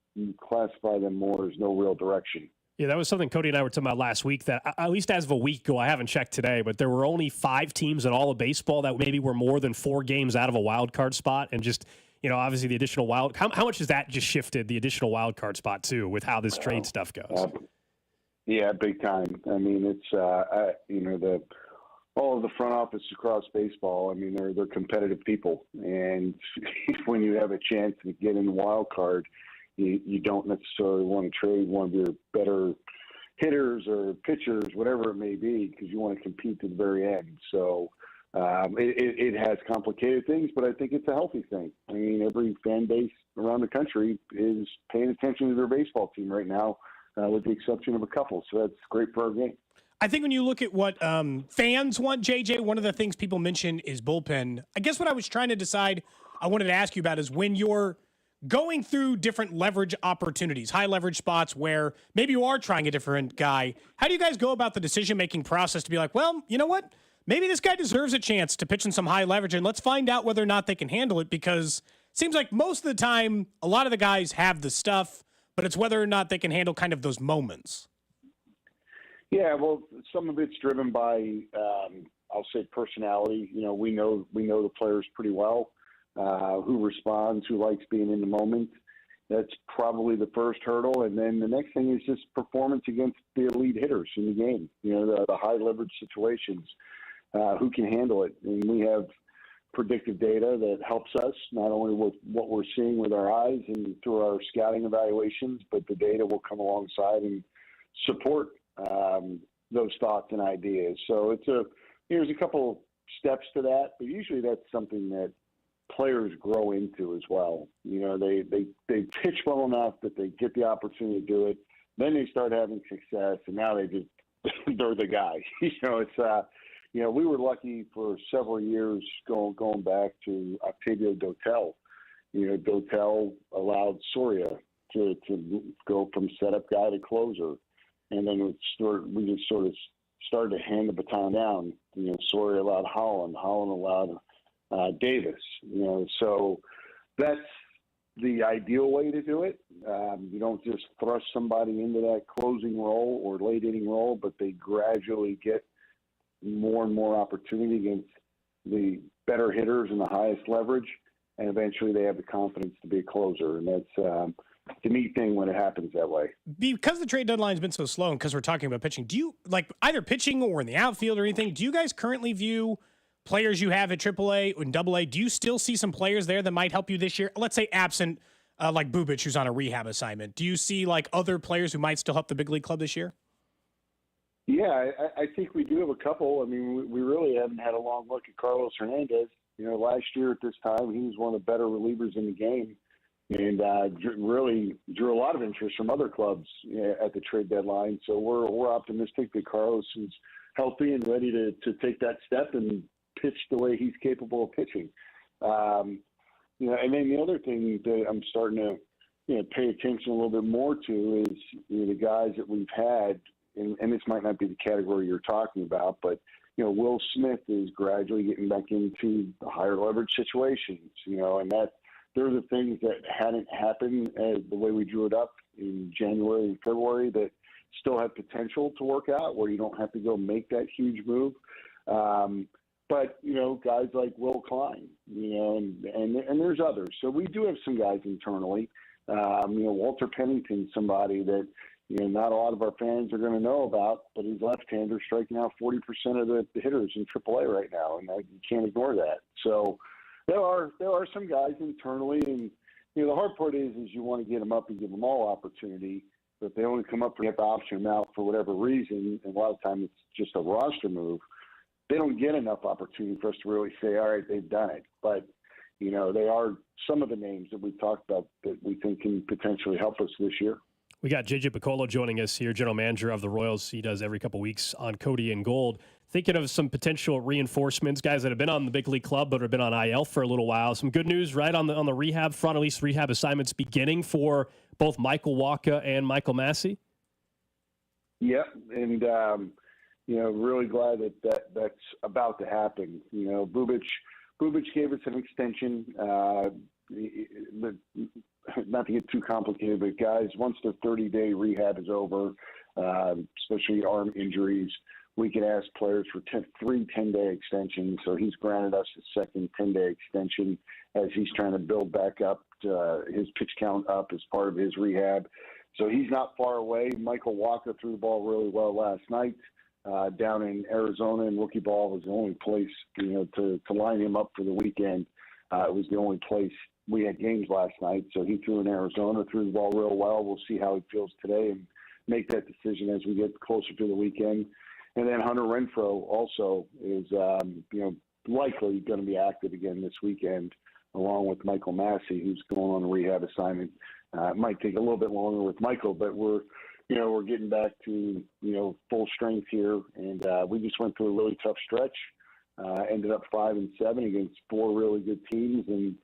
classify them more as no real direction. Yeah, that was something Cody and I were talking about last week, that at least as of a week ago, I haven't checked today, but there were only 5 teams in all of baseball that maybe were more than 4 games out of a wild card spot. And just, obviously the additional how much has that just shifted the additional wild card spot too with how this trade stuff goes? Yeah, big time. I mean, it's, all of the front office across baseball, I mean, they're competitive people. And when you have a chance to get in the wild card, you don't necessarily want to trade one of your better hitters or pitchers, whatever it may be, because you want to compete to the very end. So it has complicated things, but I think it's a healthy thing. I mean, every fan base around the country is paying attention to their baseball team right now, with the exception of a couple. So that's great for our game. I think when you look at what fans want, JJ, one of the things people mention is bullpen. I guess what I was trying to decide, I wanted to ask you about is when you're going through different leverage opportunities, high leverage spots where maybe you are trying a different guy, how do you guys go about the decision-making process to be like, well, you know what? Maybe this guy deserves a chance to pitch in some high leverage, and let's find out whether or not they can handle it, because it seems like most of the time, a lot of the guys have the stuff, but it's whether or not they can handle kind of those moments. Yeah, well, some of it's driven by, I'll say, personality. We know the players pretty well, who responds, who likes being in the moment. That's probably the first hurdle. And then the next thing is just performance against the elite hitters in the game, the high leverage situations, who can handle it. And we have predictive data that helps us not only with what we're seeing with our eyes and through our scouting evaluations, but the data will come alongside and support those thoughts and ideas. So there's a couple steps to that, but usually that's something that players grow into as well. They pitch well enough that they get the opportunity to do it. Then they start having success, and now they're the guy. We were lucky for several years going back to Octavio Dotel. Dotel allowed Soria to go from setup guy to closer. And then we just sort of started to hand the baton down. Soria allowed Holland allowed Davis. So that's the ideal way to do it. You don't just thrust somebody into that closing role or late inning role, but they gradually get more and more opportunity against the better hitters and the highest leverage, and eventually they have the confidence to be a closer. And that's the neat thing when it happens that way. Because the trade deadline has been so slow and because we're talking about pitching, do you, like either pitching or in the outfield or anything, do you guys currently view players you have at AAA and AA, do you still see some players there that might help you this year? Let's say absent like Bubic, who's on a rehab assignment. Do you see like other players who might still help the big league club this year? Yeah, I think we do have a couple. I mean, we really haven't had a long look at Carlos Hernandez. Last year at this time, he was one of the better relievers in the game. And really drew a lot of interest from other clubs at the trade deadline. So we're optimistic that Carlos is healthy and ready to take that step and pitch the way he's capable of pitching. And then the other thing that I'm starting to pay attention a little bit more to is the guys that we've had, and this might not be the category you're talking about, but Will Smith is gradually getting back into the higher leverage situations. And that. There are the things that hadn't happened the way we drew it up in January and February that still have potential to work out where you don't have to go make that huge move. But, guys like Will Klein, and there's others. So we do have some guys internally. Walter Pennington's somebody that, not a lot of our fans are going to know about, but he's left-hander striking out 40% of the hitters in AAA right now, and you can't ignore that. So, There are some guys internally, and the hard part is you want to get them up and give them all opportunity. But if they only come up, you have to option them out for whatever reason, and a lot of times it's just a roster move. They don't get enough opportunity for us to really say, all right, they've done it. But they are some of the names that we've talked about that we think can potentially help us this year. We got JJ Piccolo joining us here, general manager of the Royals. He does every couple weeks on Cody and Gold. Thinking of some potential reinforcements, guys that have been on the big league club but have been on IL for a little while. Some good news, right, on the rehab front, at least rehab assignments beginning for both Michael Wacha and Michael Massey. Yep, and really glad that's about to happen. Bubic gave us an extension. Not to get too complicated, but guys, once the 30-day rehab is over, especially arm injuries, we can ask players for three 10-day extensions. So he's granted us a second 10-day extension as he's trying to build back up his pitch count up as part of his rehab. So he's not far away. Michael Wacha threw the ball really well last night down in Arizona, and rookie ball was the only place to line him up for the weekend. It was the only place. We had games last night, so he threw in Arizona, threw the ball real well. We'll see how he feels today and make that decision as we get closer to the weekend. And then Hunter Renfroe also is, likely going to be active again this weekend, along with Michael Massey, who's going on a rehab assignment. It might take a little bit longer with Michael, but we're getting back to, full strength here. And we just went through a really tough stretch. Ended up 5-7 against 4 really good teams, and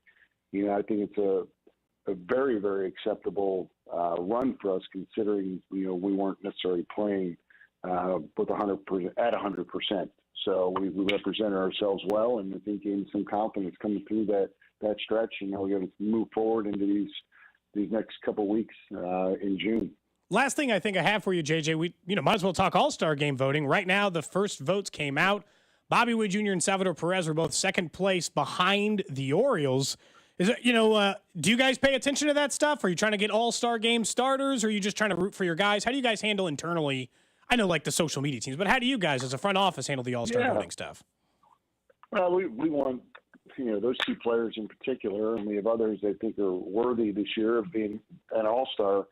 I think it's a very, very acceptable run for us, considering we weren't necessarily playing with 100% at 100%. So we represented ourselves well, and I think gained some confidence coming through that stretch. And now we're going to move forward into these next couple weeks in June. Last thing I think I have for you, JJ, we might as well talk All-Star Game voting. Right now, the first votes came out. Bobby Witt Jr. and Salvador Perez were both second place behind the Orioles. Is it, do you guys pay attention to that stuff? Are you trying to get All-Star Game starters, or are you just trying to root for your guys? How do you guys handle internally? I know, like, the social media teams, but how do you guys as a front office handle the All-Star voting stuff? Well, we want, those 2 players in particular, and we have others I think are worthy this year of being an All-Star.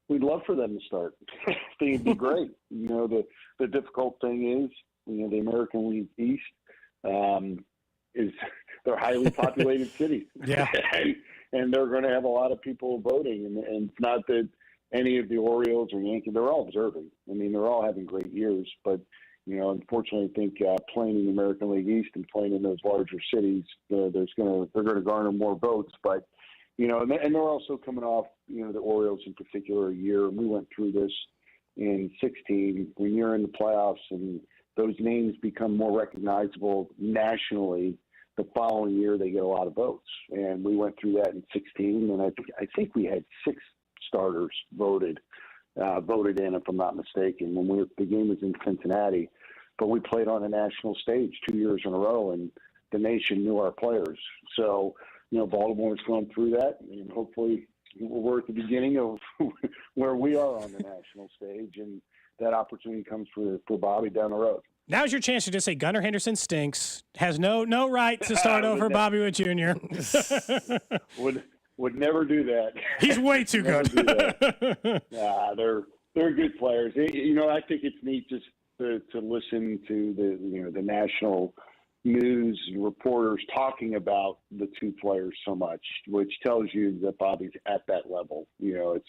We'd love for them to start. I think it'd be great. The difficult thing is, the American League East is they're highly populated cities. Yeah. And they're going to have a lot of people voting. And it's not that any of the Orioles or Yankees, they're all observing. I mean, they're all having great years. But, unfortunately, I think playing in the American League East and playing in those larger cities, they're going to garner more votes. But, and they're also coming off, the Orioles in particular a year. And we went through this in 2016 when you're in the playoffs and those names become more recognizable nationally. The following year, they get a lot of votes, and we went through that in 2016. And I think we had 6 starters voted in, if I'm not mistaken, when the game was in Cincinnati. But we played on a national stage 2 years in a row, and the nation knew our players. So, Baltimore's going through that, and hopefully we're at the beginning of where we are on the national stage, and that opportunity comes for Bobby down the road. Now's your chance to just say Gunnar Henderson stinks, has no right to start over Bobby Witt Jr. would never do that. He's way too good. They're good players. I think it's neat just to listen to the national news and reporters talking about the 2 players so much, which tells you that Bobby's at that level. It's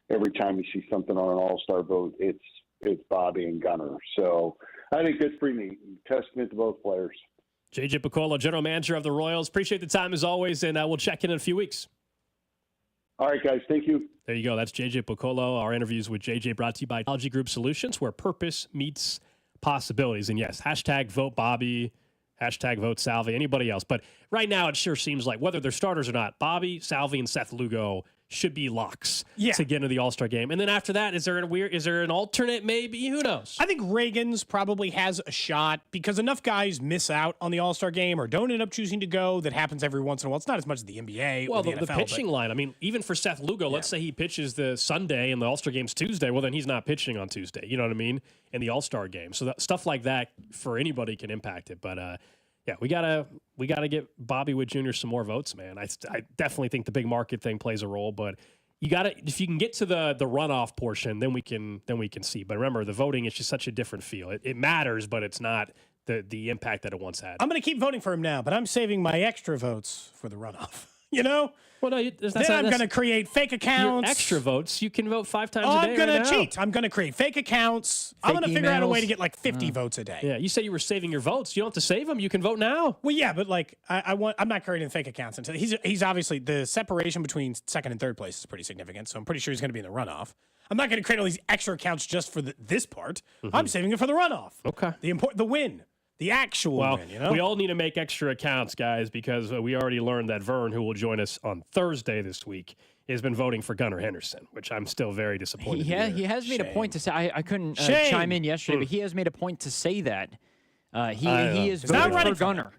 every time you see something on an All-Star vote, it's Bobby and Gunnar. So I think that's pretty neat. Testament to both players. JJ Piccolo, general manager of the Royals. Appreciate the time as always, and we'll check in a few weeks. All right, guys. Thank you. There you go. That's JJ Piccolo. Our interviews with JJ brought to you by Technology Group Solutions, where purpose meets possibilities. And yes, hashtag vote Bobby, hashtag vote Salvi, anybody else. But right now, it sure seems like whether they're starters or not, Bobby, Salvi, and Seth Lugo should be locks to get into the All-Star game. And then after that, is there an alternate maybe? Who knows? I think Reagan's probably has a shot because enough guys miss out on the All-Star game or don't end up choosing to go. That happens every once in a while. It's not as much as the NBA or the NFL. The pitching line, I mean, even for Seth Lugo, let's say he pitches the Sunday and the All-Star game's Tuesday, well, then he's not pitching on Tuesday. You know what I mean? In the All-Star game. So stuff like that for anybody can impact it. But, yeah, we gotta get Bobby Witt Jr. some more votes, man. I definitely think the big market thing plays a role, but if you can get to the runoff portion, then we can see. But remember, the voting is just such a different feel. It matters, but it's not the impact that it once had. I'm going to keep voting for him now, but I'm saving my extra votes for the runoff. You know? Well, no, then I'm going to create fake accounts. Your extra votes. You can vote 5 times a day. I'm going to cheat. I'm going to create fake accounts. I'm going to figure out a way to get like 50 votes a day. Yeah, you said you were saving your votes. You don't have to save them. You can vote now. Well, yeah, but like I'm not creating fake accounts until he's obviously the separation between second and third place is pretty significant. So I'm pretty sure he's going to be in the runoff. I'm not going to create all these extra accounts just for this part. I'm saving it for the runoff. Okay. The win. The actual win, you know? We all need to make extra accounts, guys, because we already learned that Vern, who will join us on Thursday this week, has been voting for Gunnar Henderson, which I'm still very disappointed in. He has made a point to say, I couldn't chime in yesterday, but he has made a point to say that. He is voting for Gunnar.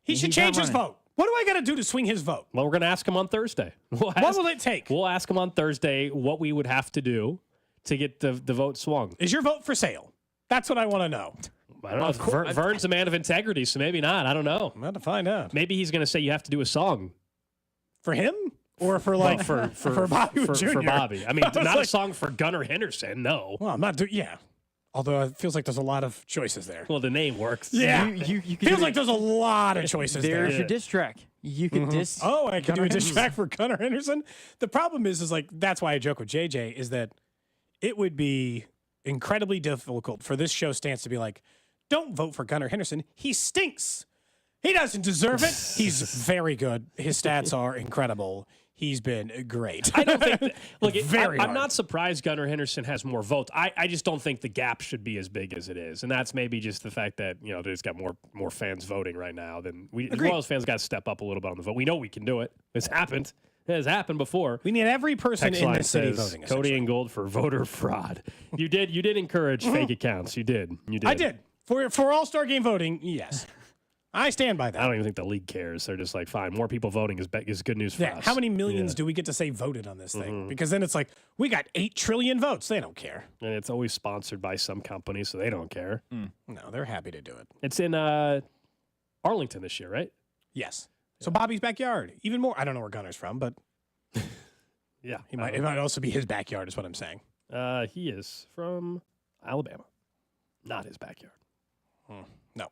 He should change his vote. What do I got to do to swing his vote? Well, we're going to ask him on Thursday. What will it take? We'll ask him on Thursday what we would have to do to get the vote swung. Is your vote for sale? That's what I want to know. I don't know. Vern's a man of integrity, so maybe not. I don't know. I'm about to find out. Maybe he's going to say you have to do a song. For him? Or for like for Bobby Jr.? For Bobby. I mean, not a song for Gunnar Henderson, no. Well, I'm not doing, yeah. Although it feels like there's a lot of choices there. Well, the name works. Yeah. You feels like there's a lot of choices there. There's your diss track. You could diss. Oh, I can do Gunnar a diss Henderson. track for Gunnar Henderson? The problem is like, that's why I joke with JJ, is that it would be incredibly difficult for this show stance to be like, don't vote for Gunnar Henderson. He stinks. He doesn't deserve it. He's very good. His stats are incredible. He's been great. I don't think look, Very I'm hard. not surprised Gunnar Henderson has more votes. I just don't think the gap should be as big as it is. And that's maybe just the fact that, there's got more fans voting right now than we Royals fans got to step up a little bit on the vote. We know we can do it. It's happened. It has happened before. We need every person Text in line the city says, voting. Cody and Gold for voter fraud. You did encourage fake accounts. You did. I did. For All-Star Game voting, yes. I stand by that. I don't even think the league cares. They're just like, fine, more people voting is good news for us. How many millions do we get to say voted on this thing? Because then it's like, we got 8 trillion votes. They don't care. And it's always sponsored by some company, so they don't care. No, they're happy to do it. It's in Arlington this year, right? Yes. So Bobby's backyard. Even more. I don't know where Gunner's from, but yeah, it might also be his backyard is what I'm saying. He is from Alabama. Not his backyard. No.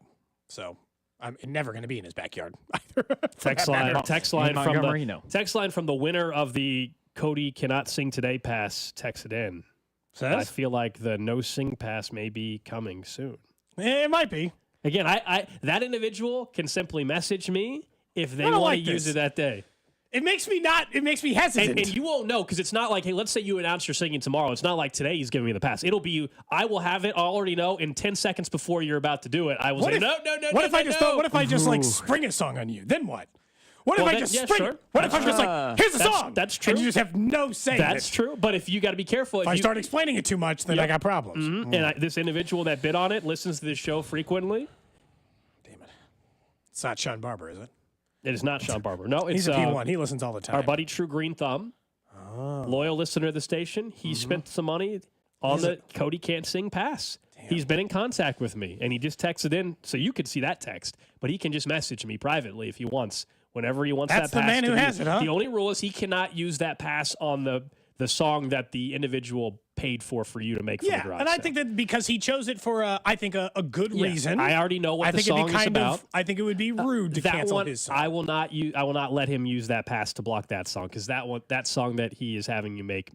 So I'm never going to be in his backyard either. Text line from the winner of the Cody Cannot Sing Today pass texted in. Says? I feel like the no sing pass may be coming soon. It might be. Again, I that individual can simply message me if they want to use it that day. It makes me hesitant. And you won't know because it's not like, hey, let's say you announce you're singing tomorrow. It's not like today he's giving me the pass. It'll be, I will have it. I'll already know in 10 seconds before you're about to do it. I will say, no. What if I just like spring a song on you? Then what? What if I just spring it? What if I'm just like, here's the song? That's true. And you just have no say. That's true. But if you got to be careful. If I start explaining it too much, then I got problems. And this individual that bid on it listens to this show frequently. Damn it. It's not Sean Barber, is it? It is not Sean Barber. No, it's he's a P1. He listens all the time. Our buddy True Green Thumb, loyal listener of the station. He spent some money on the Cody Can't Sing pass. Damn. He's been in contact with me, and he just texted in, so you could see that text. But he can just message me privately if he wants, whenever he wants That's that pass. That's the man who has it, huh? The only rule is he cannot use that pass on the song that the individual paid for you to make for the garage and I sale. think that because he chose it for, a good reason. I already know what the song is about. I think it would be rude to cancel his song. I will not let him use that pass to block that song because that song that he is having you make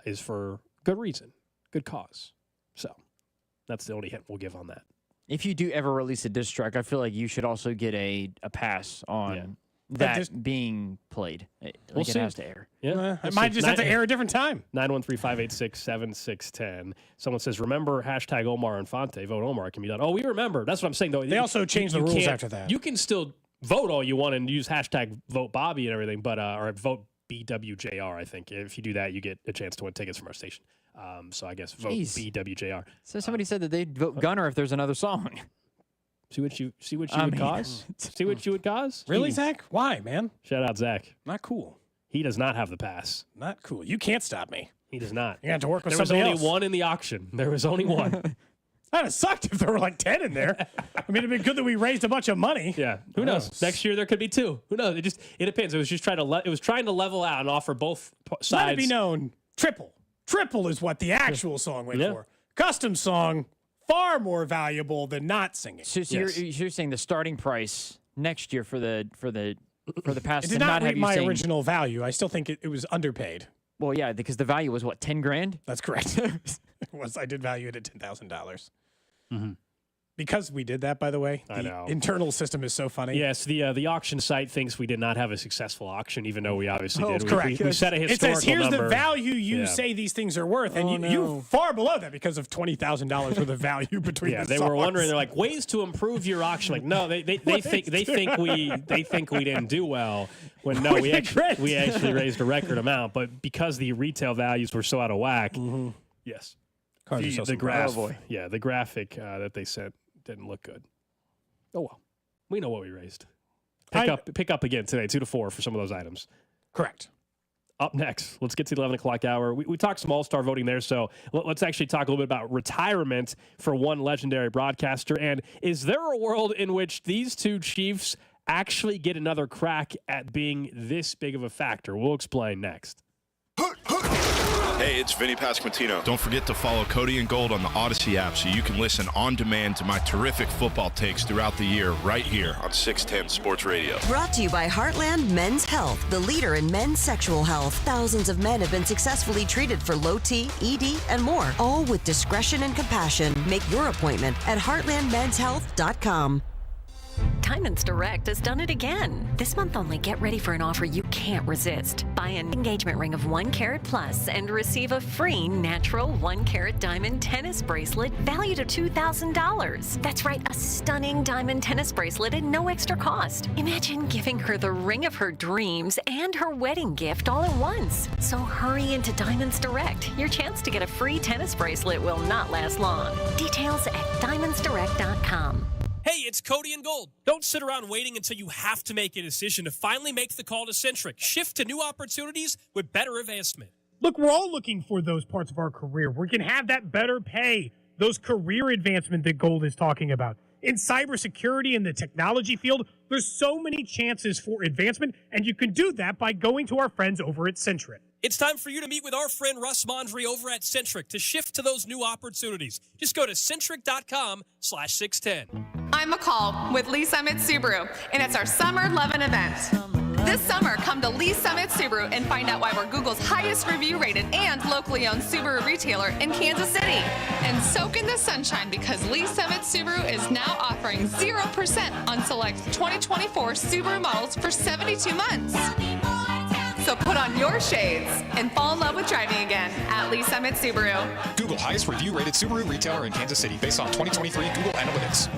is for good reason, good cause. So that's the only hint we'll give on that. If you do ever release a diss track, I feel like you should also get a pass on that being played. We'll see. It has to air. Yeah, it might just have to air a different time. 913-586-7610. Someone says, remember hashtag Omar Infante. Vote Omar. It can be done. Oh, we remember. That's what I'm saying, though. They also changed the rules after that. You can still vote all you want and use hashtag Vote Bobby and everything, but or vote BWJR, I think. If you do that, you get a chance to win tickets from our station. So I guess vote BWJR. So somebody said that they'd vote Gunner if there's another song. See what you would cause? See what you would cause? Really, Zach? Why, man? Shout out, Zach. Not cool. He does not have the pass. Not cool. You can't stop me. He does not. You have to work with somebody else. There was only one in the auction. There was only one. That'd have sucked if there were like 10 in there. I mean, it'd been good that we raised a bunch of money. Yeah. Who knows? Next year there could be 2. Who knows? It depends. It was just trying to level out and offer both sides. Let it be known. Triple is what the actual song went for. Custom song, far more valuable than not singing. So you're saying the starting price next year for the for the past. It did not reach my original value. I still think it was underpaid. Well, yeah, because the value was what, $10,000? That's correct. It was. I did value it at $10,000. Mm-hmm. Because we did that, by the way. I know. Internal system is so funny. Yes, the auction site thinks we did not have a successful auction, even though we obviously did. Correct. We set a historical It says, here's number. the value you say these things are worth, and you far below that because of $20,000 worth of value between the they songs. were wondering, they're like, ways to improve your auction. Like, no, they think we didn't do well. When no, we actually raised a record amount, but because the retail values were so out of whack, yes. The graphic that they sent didn't look good. Oh well, we know what we raised. Pick up again today, 2 to 4 for some of those items. Correct. Up next, let's get to the 11 o'clock hour. We talked some all-star voting there, so let's actually talk a little bit about retirement for one legendary broadcaster. And is there a world in which these two Chiefs actually get another crack at being this big of a factor? We'll explain next. Hey, it's Vinny Pasquantino. Don't forget to follow Cody and Gold on the Odyssey app so you can listen on demand to my terrific football takes throughout the year right here on 610 Sports Radio. Brought to you by Heartland Men's Health, the leader in men's sexual health. Thousands of men have been successfully treated for low T, ED, and more, all with discretion and compassion. Make your appointment at heartlandmenshealth.com. Diamonds Direct has done it again. This month only, get ready for an offer you can't resist. Buy an engagement ring of 1 carat plus and receive a free natural 1 carat diamond tennis bracelet valued at $2,000. That's right, a stunning diamond tennis bracelet at no extra cost. Imagine giving her the ring of her dreams and her wedding gift all at once. So hurry into Diamonds Direct. Your chance to get a free tennis bracelet will not last long. Details at diamondsdirect.com. Hey, it's Cody and Gold. Don't sit around waiting until you have to make a decision to finally make the call to Centric. Shift to new opportunities with better advancement. Look, we're all looking for those parts of our career. We can have that better pay, those career advancement that Gold is talking about. In cybersecurity and the technology field, there's so many chances for advancement, and you can do that by going to our friends over at Centric. It's time for you to meet with our friend Russ Mondry over at Centric to shift to those new opportunities. Just go to centric.com/610. I'm McCall with Lee Summit Subaru, and it's our Summer Lovin' event. This summer, come to Lee Summit Subaru and find out why we're Google's highest review-rated and locally owned Subaru retailer in Kansas City. And soak in the sunshine because Lee Summit Subaru is now offering 0% on select 2024 Subaru models for 72 months. So put on your shades and fall in love with driving again at Lee Summit Subaru. Google highest review-rated Subaru retailer in Kansas City based on 2023 Google Analytics.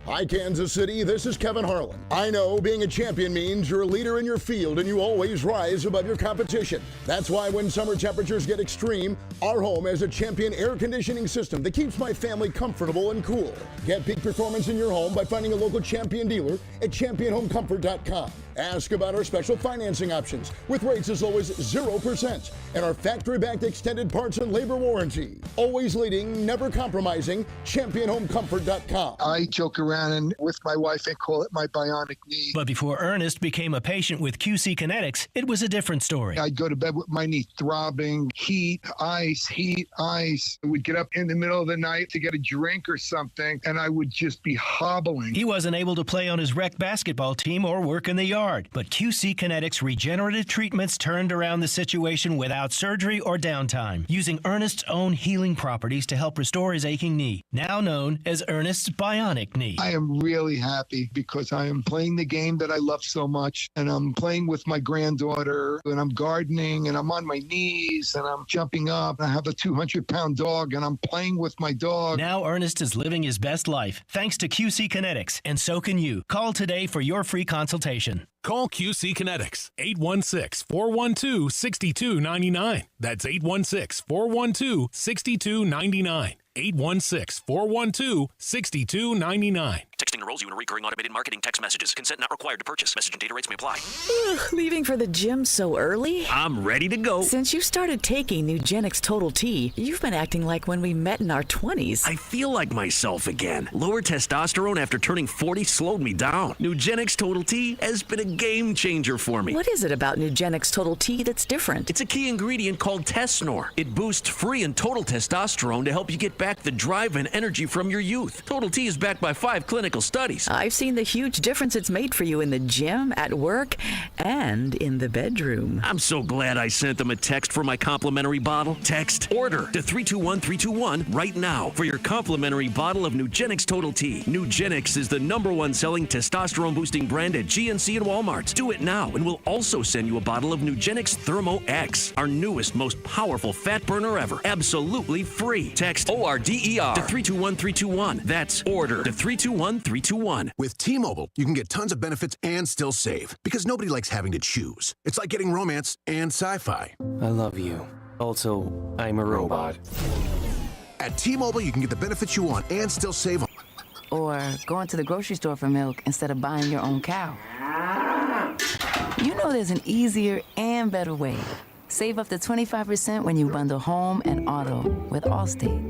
Hi, Kansas City. This is Kevin Harlan. I know being a champion means you're a leader in your field and you always rise above your competition. That's why when summer temperatures get extreme, our home has a Champion air conditioning system that keeps my family comfortable and cool. Get peak performance in your home by finding a local Champion dealer at championhomecomfort.com. Ask about our special financing options with rates as low as 0% and our factory-backed extended parts and labor warranty. Always leading, never compromising, championhomecomfort.com. I joke around and with my wife and call it my bionic knee. But before Ernest became a patient with QC Kinetics, it was a different story. I'd go to bed with my knee throbbing, heat, ice. I would get up in the middle of the night to get a drink or something, and I would just be hobbling. He wasn't able to play on his rec basketball team or work in the yard. But QC Kinetics regenerative treatments turned around the situation without surgery or downtime, using Ernest's own healing properties to help restore his aching knee, now known as Ernest's bionic knee. I am really happy because I am playing the game that I love so much, and I'm playing with my granddaughter, and I'm gardening, and I'm on my knees, and I'm jumping up. I have a 200-pound dog, and I'm playing with my dog. Now Ernest is living his best life thanks to QC Kinetics, and so can you. Call today for your free consultation. Call QC Kinetics, 816-412-6299. That's 816-412-6299. 816-412-6299. Texting enrolls you in recurring automated marketing text messages. Consent not required to purchase. Message and data rates may apply. Leaving for the gym so early? I'm ready to go. Since you started taking Nugenix Total T, you've been acting like when we met in our 20s. I feel like myself again. Lower testosterone after turning 40 slowed me down. Nugenix Total T has been a game changer for me. What is it about Nugenix Total T that's different? It's a key ingredient called Tesnor. It boosts free and total testosterone to help you get back the drive and energy from your youth. Total T is backed by 5 clinical studies studies. I've seen the huge difference it's made for you in the gym, at work, and in the bedroom. I'm so glad I sent them a text for my complimentary bottle. Text ORDER to 321321 right now for your complimentary bottle of Nugenix Total T. Nugenix is the #1 selling testosterone-boosting brand at GNC and Walmart. Do it now, and we'll also send you a bottle of Nugenix Thermo X, our newest, most powerful fat burner ever. Absolutely free. Text ORDER to 321321. That's ORDER to 321321. With T-Mobile, you can get tons of benefits and still save, because nobody likes having to choose. It's like getting romance and sci-fi. I love you. Also, I'm a robot. At T-Mobile, you can get the benefits you want and still save. Or going to the grocery store for milk instead of buying your own cow. You know there's an easier and better way. Save up to 25% when you bundle home and auto with Allstate.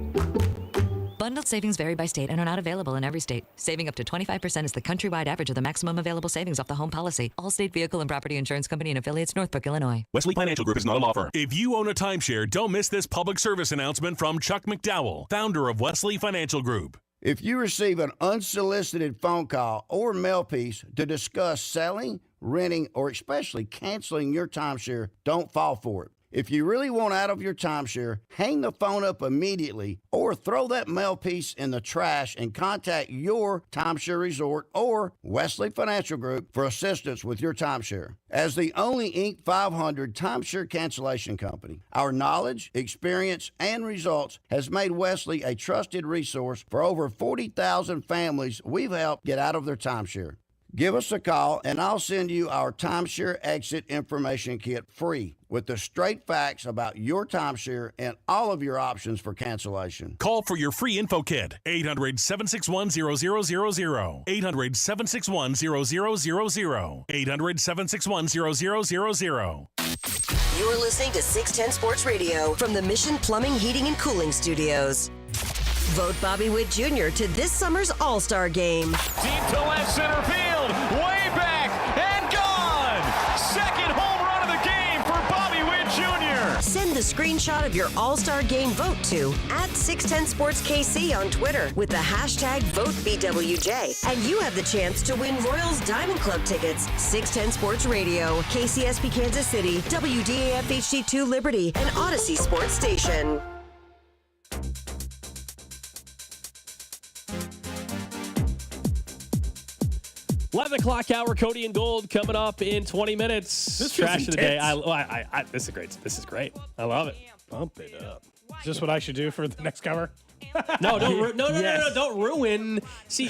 Bundled savings vary by state and are not available in every state. Saving up to 25% is the countrywide average of the maximum available savings off the home policy. Allstate Vehicle and Property Insurance Company and affiliates, Northbrook, Illinois. Wesley Financial Group is not a law firm. If you own a timeshare, don't miss this public service announcement from Chuck McDowell, founder of Wesley Financial Group. If you receive an unsolicited phone call or mail piece to discuss selling, renting, or especially canceling your timeshare, don't fall for it. If you really want out of your timeshare, hang the phone up immediately or throw that mail piece in the trash and contact your timeshare resort or Wesley Financial Group for assistance with your timeshare. As the only Inc. 500 timeshare cancellation company, our knowledge, experience, and results has made Wesley a trusted resource for over 40,000 families we've helped get out of their timeshare. Give us a call, and I'll send you our timeshare exit information kit free with the straight facts about your timeshare and all of your options for cancellation. Call for your free info kit. 800-761-0000. 800-761-0000. 800-761-0000. You're listening to 610 Sports Radio from the Mission Plumbing, Heating, and Cooling Studios. Vote Bobby Witt Jr. to this summer's All-Star Game. Deep to left center field, way back and gone. Second home run of the game for Bobby Witt Jr. Send the screenshot of your All-Star Game vote to @610SportsKC on Twitter with the hashtag VoteBWJ, and you have the chance to win Royals Diamond Club tickets. 610 Sports Radio, KCSP Kansas City, WDAF HD2 Liberty, and Odyssey Sports Station. 11 o'clock hour, Cody and Gold coming up in 20 minutes. This Trash is of the day. intense. This is great. This is great. I love it. Pump it up. Is this what I should do for the next cover? No, don't ruin. See,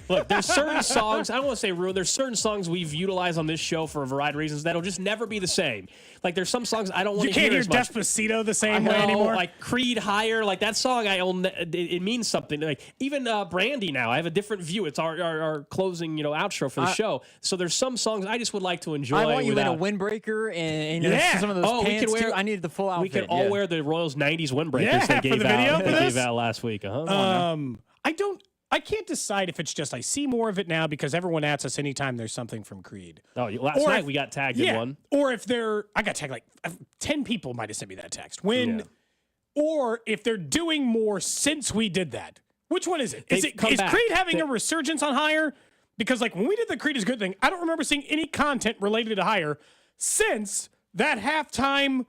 look, there's certain songs, I don't want to say ruin, there's certain songs we've utilized on this show for a variety of reasons that'll just never be the same. Like, there's some songs I don't want to hear as much. You can't hear Despacito the same way anymore? Like Creed Higher, like that song, it means something. Like, even Brandy now, I have a different view. It's our closing, outro for the show. So there's some songs I just would like to enjoy. I want you in a windbreaker and some of those pants too. I needed the full outfit. We could all wear the Royals 90s windbreakers they gave out last week. I can't decide if it's just I see more of it now because everyone asks us anytime there's something from Creed. Oh, last night we got tagged in one. Or if I got tagged 10 people might have sent me that text. Or if they're doing more since we did that. Which one is it? Is Creed having a resurgence on Higher? Because when we did the Creed is Good thing, I don't remember seeing any content related to Higher since that halftime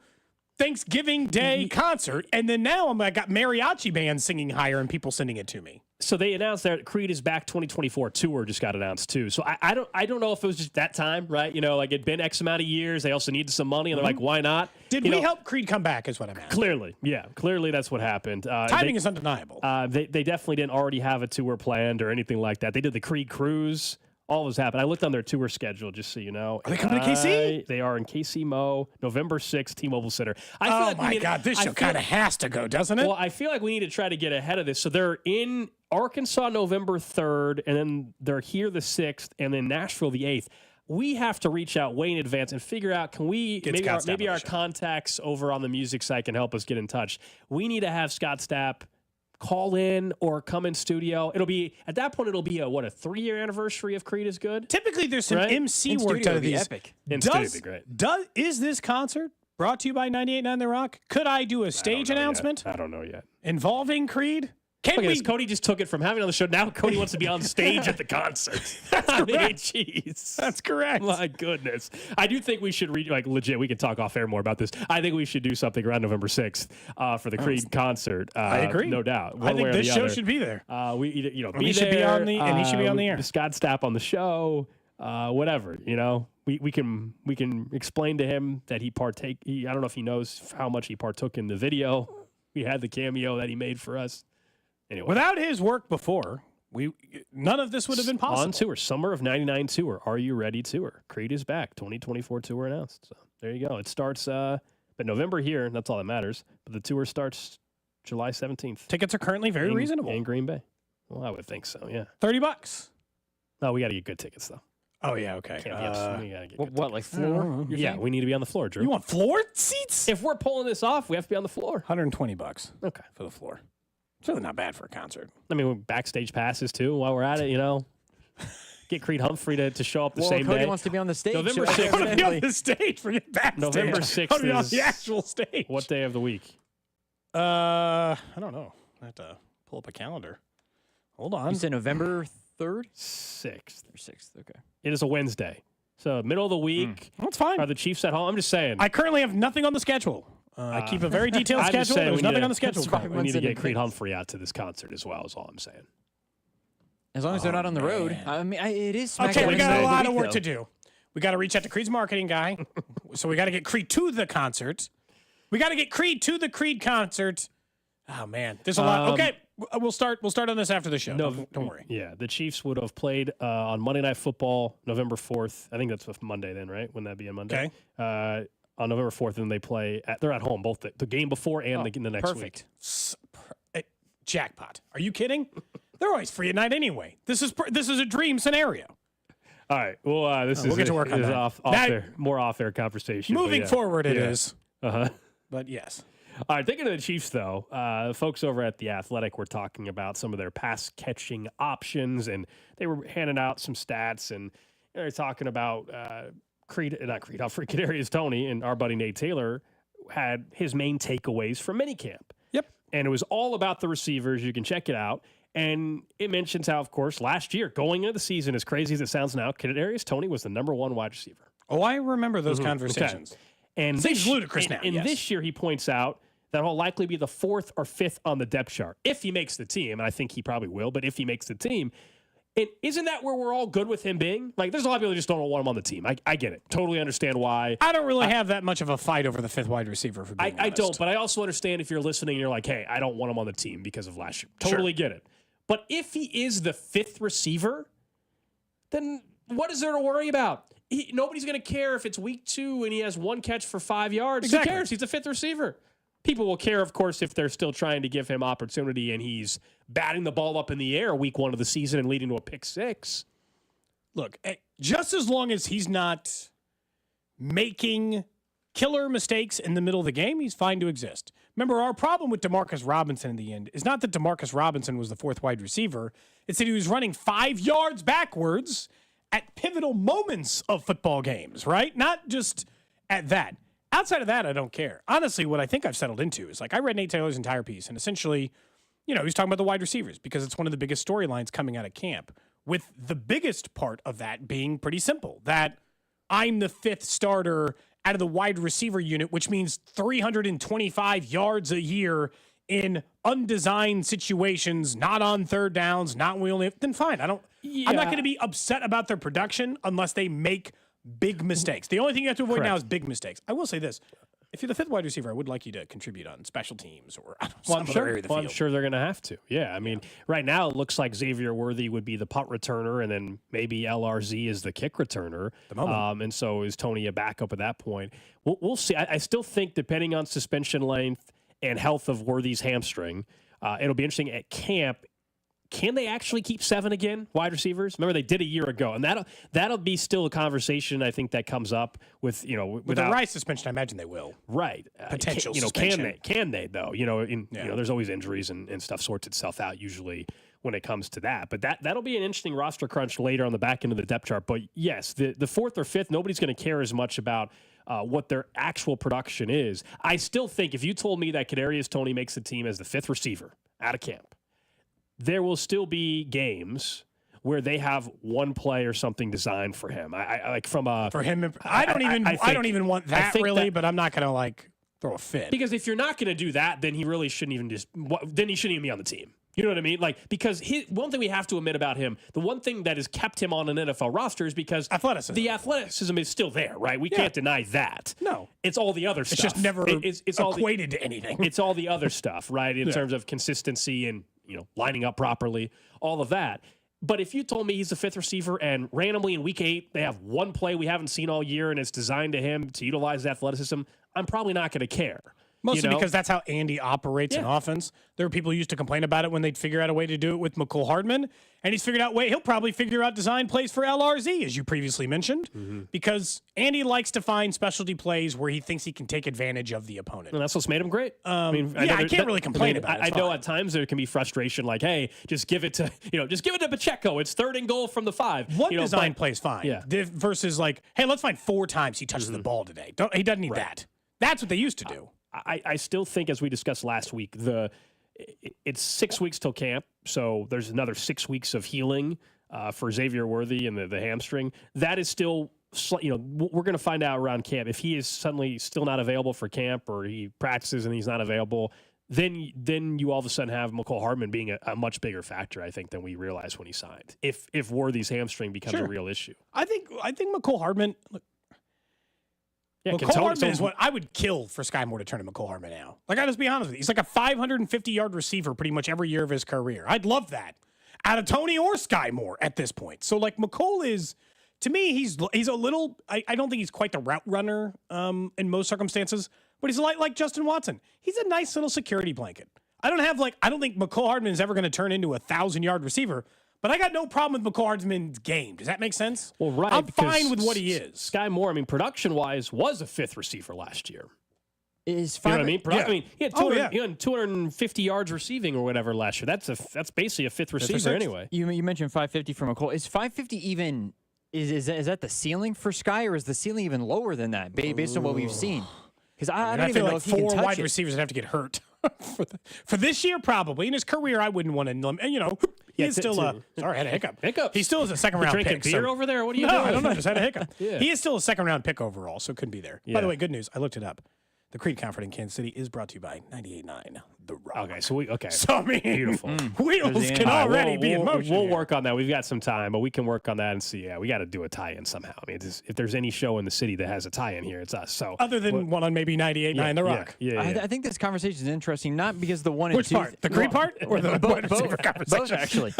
Thanksgiving Day concert, and then now I got mariachi bands singing Higher and people sending it to me. So they announced that Creed is back 2024 tour just got announced too. So I don't know if it was just that time, right? It'd been X amount of years. They also needed some money, and they're like, why not? Did we help Creed come back? Is what I'm asking. Clearly, yeah, clearly that's what happened. Timing is undeniable. They definitely didn't already have a tour planned or anything like that. They did the Creed cruise. All was happened. I looked on their tour schedule just so you know. Are they coming to KC? They are in KC Mo, November 6th, T-Mobile Center. God, this show kind of has to go, doesn't it? Well, I feel like we need to try to get ahead of this. So they're in Arkansas November 3rd, and then they're here the 6th, and then Nashville the 8th. We have to reach out way in advance and figure out, can we, maybe our contacts over on the music site can help us get in touch. We need to have Scott Stapp call in or come in studio. At that point, it'll be a 3-year anniversary of Creed is Good? Typically, there's some MC work done of these. Epic. In studio would be great. Is this concert brought to you by 98.9 The Rock? Could I do a stage announcement? I don't know yet. Involving Creed? Cody just took it from having on the show. Now Cody wants to be on stage at the concert. That's I mean, correct. jeez. That's correct. My goodness. I do think we should legit. We can talk off air more about this. I think we should do something around November 6th for the Creed concert. I agree. No doubt. I think this show should be there. He should be on the and he should be on the air. Scott Stapp on the show. Whatever. We can explain to him that I don't know if he knows how much he partook in the video. We had the cameo that he made for us. Anyway, without his work before, none of this would have been possible. On tour, summer of '99 tour. Are you ready tour? Creed is back. 2024 tour announced. So there you go. It starts, but November here. That's all that matters. But the tour starts July 17th. Tickets are currently very reasonable in Green Bay. Well, I would think so. Yeah, $30. No, we got to get good tickets though. Oh yeah, okay. We gotta get what like floor? Yeah, we need to be on the floor, Drew. You want floor seats? If we're pulling this off, we have to be on the floor. $120. Okay, for the floor. It's really not bad for a concert. I mean, backstage passes too. While we're at it, get Creed Humphrey to show up the same Cody day. wants to be on the stage. November 6th. I want to be on the stage. Forget backstage. November 6th I want to be on is the actual stage. What day of the week? I don't know. I have to pull up a calendar. Hold on. You said November 3rd? 6th. Or 6th, okay. It is a Wednesday. So middle of the week. That's fine. Are the Chiefs at home? I'm just saying. I currently have nothing on the schedule. I keep a very detailed I'm just schedule. saying There's nothing on the schedule. We need to get Creed Humphrey out to this concert as well, is all I'm saying. As long as they're not on the road. I mean, it is SmackDown. Okay, we got a lot of work though. to do. We got to reach out to Creed's marketing guy. So we got to get Creed to the concert. We got to get Creed to the Creed concert. Oh man, there's a lot. Okay, we'll start on this after the show. Don't worry. Yeah, the Chiefs would have played on Monday Night Football, November 4th. I think that's Monday then, right? Wouldn't that be on Monday? Okay. On November 4th, and they play. They're at home, both the game before and the next week. Perfect. Jackpot. Are you kidding? They're always free at night anyway. This is a dream scenario. All right. Well, we'll get to work on that. More off-air conversation. Moving forward, it is. Uh-huh. But yes. All right, thinking of the Chiefs, though, folks over at The Athletic were talking about some of their pass-catching options, and they were handing out some stats, and they're talking about Kadarius Toney and our buddy Nate Taylor had his main takeaways from minicamp. Yep. And it was all about the receivers. You can check it out. And it mentions how, of course, last year, going into the season, as crazy as it sounds now, Kadarius Toney was the number one wide receiver. Oh, I remember those conversations. Okay. And seems ludicrous now. And this year, he points out that he'll likely be the 4th or 5th on the depth chart if he makes the team. And I think he probably will. But if he makes the team, isn't that where we're all good with him being? Like, there's a lot of people who just don't want him on the team. I get it. Totally understand why. I don't really have that much of a fight over the 5th wide receiver. For being I don't, but I also understand if you're listening and you're like, hey, I don't want him on the team because of last year. Totally get it. But if he is the 5th receiver, then what is there to worry about? Nobody's going to care if it's week 2 and he has 1 catch for 5 yards. Exactly. Who cares? He's a 5th receiver. People will care, of course, if they're still trying to give him opportunity and he's batting the ball up in the air week 1 of the season and leading to a pick 6. Look, just as long as he's not making killer mistakes in the middle of the game, he's fine to exist. Remember, our problem with Demarcus Robinson in the end is not that Demarcus Robinson was the 4th wide receiver. It's that he was running 5 yards backwards at pivotal moments of football games, right? Not just at that. Outside of that, I don't care. Honestly, what I think I've settled into is, like, I read Nate Taylor's entire piece, and essentially, he's talking about the wide receivers because it's one of the biggest storylines coming out of camp, with the biggest part of that being pretty simple, that I'm the 5th starter out of the wide receiver unit, which means 325 yards a year in undesigned situations, not on third downs, not then fine. I'm not going to be upset about their production unless they make big mistakes. The only thing you have to avoid now is big mistakes. I will say this. If you're the 5th wide receiver, I would like you to contribute on special teams or some other area of the field. I'm sure they're going to have to. Yeah, I mean, right now it looks like Xavier Worthy would be the punt returner, and then maybe LRZ is the kick returner. And so is Toney a backup at that point? We'll see. I still think, depending on suspension length and health of Worthy's hamstring, it'll be interesting at camp. Can they actually keep 7 again, wide receivers? Remember, they did a year ago, and that'll be still a conversation I think that comes up with with the Rice suspension. I imagine they will. Right, potential suspension. Can they though? There's always injuries and stuff sorts itself out usually when it comes to that. But that'll be an interesting roster crunch later on the back end of the depth chart. But yes, the 4th or 5th, nobody's going to care as much about what their actual production is. I still think if you told me that Kadarius Toney makes the team as the 5th receiver out of camp, there will still be games where they have one play or something designed for him. I like from a for him. I don't even want that really, but I'm not going to like throw a fit. Because if you're not going to do that, then he really shouldn't even then he shouldn't even be on the team. You know what I mean? Like, because one thing we have to admit about him, the one thing that has kept him on an NFL roster is because the athleticism is still there, right? We can't deny that. No. It's all the other stuff. It's just never it's equated to anything. It's all the other stuff, right? In terms of consistency and, lining up properly, all of that. But if you told me he's a fifth receiver and randomly in week 8, they have one play we haven't seen all year and it's designed to him to utilize athleticism, I'm probably not going to care. Mostly because that's how Andy operates in offense. There were people who used to complain about it when they'd figure out a way to do it with McCole Hardman. And he's figured out he'll probably figure out design plays for LRZ, as you previously mentioned, because Andy likes to find specialty plays where he thinks he can take advantage of the opponent. And that's what's made him great. I can't really complain about it. I know at times there can be frustration like, hey, just give it to Pacheco. It's 3rd and goal from the 5. One design play's fine. Yeah. Versus like, hey, let's find 4 times he touches the ball today. He doesn't need that. That's what they used to do. I still think, as we discussed last week, it's 6 weeks till camp, so there's another 6 weeks of healing for Xavier Worthy and the hamstring. That is still, we're going to find out around camp. If he is suddenly still not available for camp or he practices and he's not available, then you all of a sudden have McCole Hardman being a much bigger factor, I think, than we realized when he signed. If Worthy's hamstring becomes a real issue. I think McCole Hardman. Look, McCole Hardman is what I would kill for Sky Moore to turn to McCole Hardman now. Like, I'll just be honest with you. He's like a 550-yard receiver pretty much every year of his career. I'd love that out of Tony or Sky Moore at this point. So, like, McCole is, to me, he's a little, I don't think he's quite the route runner in most circumstances, but he's like Justin Watson. He's a nice little security blanket. I don't think McCole Hardman is ever going to turn into a 1,000-yard receiver. But I got no problem with McCole Hardman's game. Does that make sense? Well, right. I'm fine with what he is. Sky Moore, production-wise, was a 5th receiver last year. Is you know what I mean? Yeah. He had 250 yards receiving or whatever last year. That's basically a 5th receiver anyway. You mentioned 550 for McCole. Is 550 even is that the ceiling for Sky, or is the ceiling even lower than that based on what we've seen? Because I don't even know like if he can touch 4 wide it. receivers would have to get hurt for this year, probably. In his career, I wouldn't want to. He's still sorry, I had a hiccup. He still is a second round pick. Drinking beer over there? What are you doing? doing? I don't know. Just had a hiccup. Yeah. He is still a second round pick overall, so it couldn't be there. Yeah. By the way, good news. I looked it up. The Creed Comfort in Kansas City is brought to you by 98.9 The Rock. Okay, so I mean, beautiful. Wheels can already be in motion. We'll work on that. We've got some time, but we can work on that and see. Yeah, we got to do a tie-in somehow. I mean, if there's any show in the city that has a tie-in here, it's us. So other than one on maybe 98.9 The Rock. Yeah. I think this conversation is interesting, not because the 1 and 2. Which part? The Creed part or the wide receiver conversation? Both actually.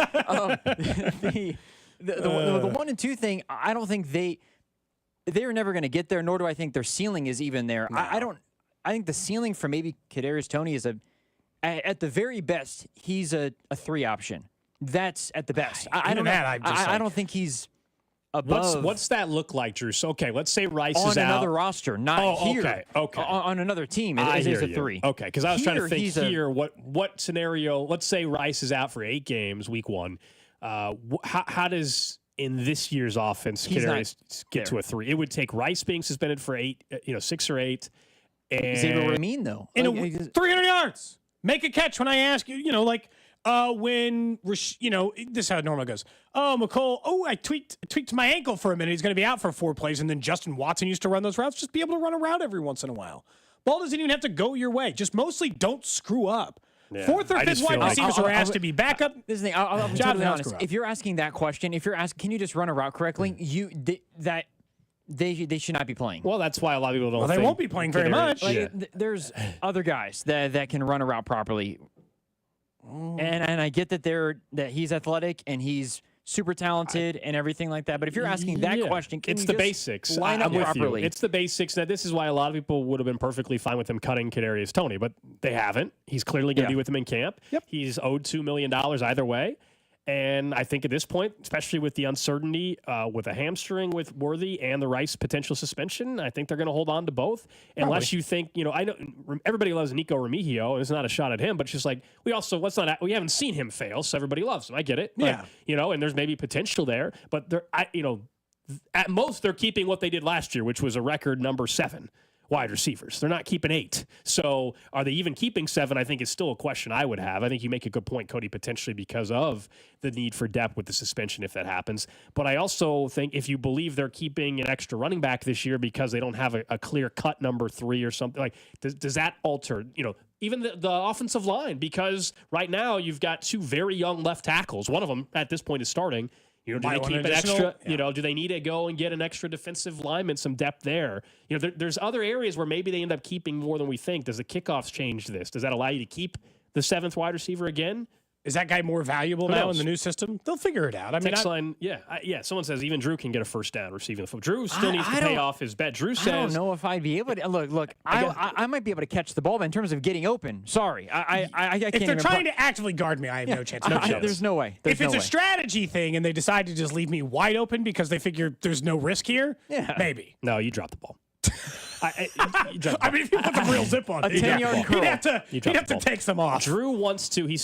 The 1 and 2 thing, I don't think they're never going to get there. Nor do I think their ceiling is even there. No. I think the ceiling for maybe Kadarius Toney is at the very best, he's a 3 option. That's at the best. I don't think he's above. What's that look like, Drew? So, okay, let's say Rice is on out. another roster, not here. Okay. On another team, it is a 3. Okay, because I was trying to think here, what scenario, let's say Rice is out for 8 games, week 1. How does, in this year's offense, Kadarius get to a 3? It would take Rice being suspended for 6 or 8. And Xavier Ramin, though. 300 yards. Make a catch when I ask you, when, this is how it normally goes. Oh, McCole, I tweaked my ankle for a minute. He's going to be out for 4 plays. And then Justin Watson used to run those routes. Just be able to run a route every once in a while. Ball doesn't even have to go your way. Just mostly don't screw up. Yeah. 4th or 5th wide receivers are asked to be backup. This is the thing. I'll be totally honest. If you're asking that question, can you just run a route correctly? They should not be playing. Well, that's why a lot of people don't. Well, they won't be playing very much. There's other guys that can run a route properly, and I get that he's athletic and he's super talented and everything like that. But if you're asking that question, it's the basics. Line up properly. It's the basics. Now, this is why a lot of people would have been perfectly fine with him cutting Kadarius Toney, but they haven't. He's clearly going to be with him in camp. Yep. He's owed $2 million either way. And I think at this point, especially with the uncertainty with a hamstring with Worthy and the Rice potential suspension, I think they're going to hold on to both. Unless you think, I know everybody loves Nico Remigio, and it's not a shot at him, but it's just like we haven't seen him fail, so everybody loves him. I get it. Yeah. And there's maybe potential there, but at most they're keeping what they did last year, which was a record number 7. wide receivers. They're not keeping 8. So are they even keeping 7? I think is still a question I would have. I think you make a good point, Cody, potentially because of the need for depth with the suspension if that happens. But I also think if you believe they're keeping an extra running back this year because they don't have a clear-cut number 3 or something, like does that alter, even the offensive line? Because right now you've got 2 very young left tackles. One of them at this point is starting. Do they keep an extra? Yeah. Do they need to go and get an extra defensive lineman, some depth there? There's other areas where maybe they end up keeping more than we think. Does the kickoffs change this? Does that allow you to keep the 7th wide receiver again? Is that guy more valuable now in the new system? They'll figure it out. Text line, someone says even Drew can get a first down receiving the football. Drew still needs to pay off his bet. Drew says, I don't know if I'd be able to. Look, I might be able to catch the ball, but in terms of getting open, sorry. I can't if they're trying to actively guard me, I have no chance. There's no way. If it's a strategy thing and they decide to just leave me wide open because they figure there's no risk here, maybe. No, you drop the ball. I mean, if you put the real zip on, a 10-yard curl, he'd have to take some off. Drew wants to. He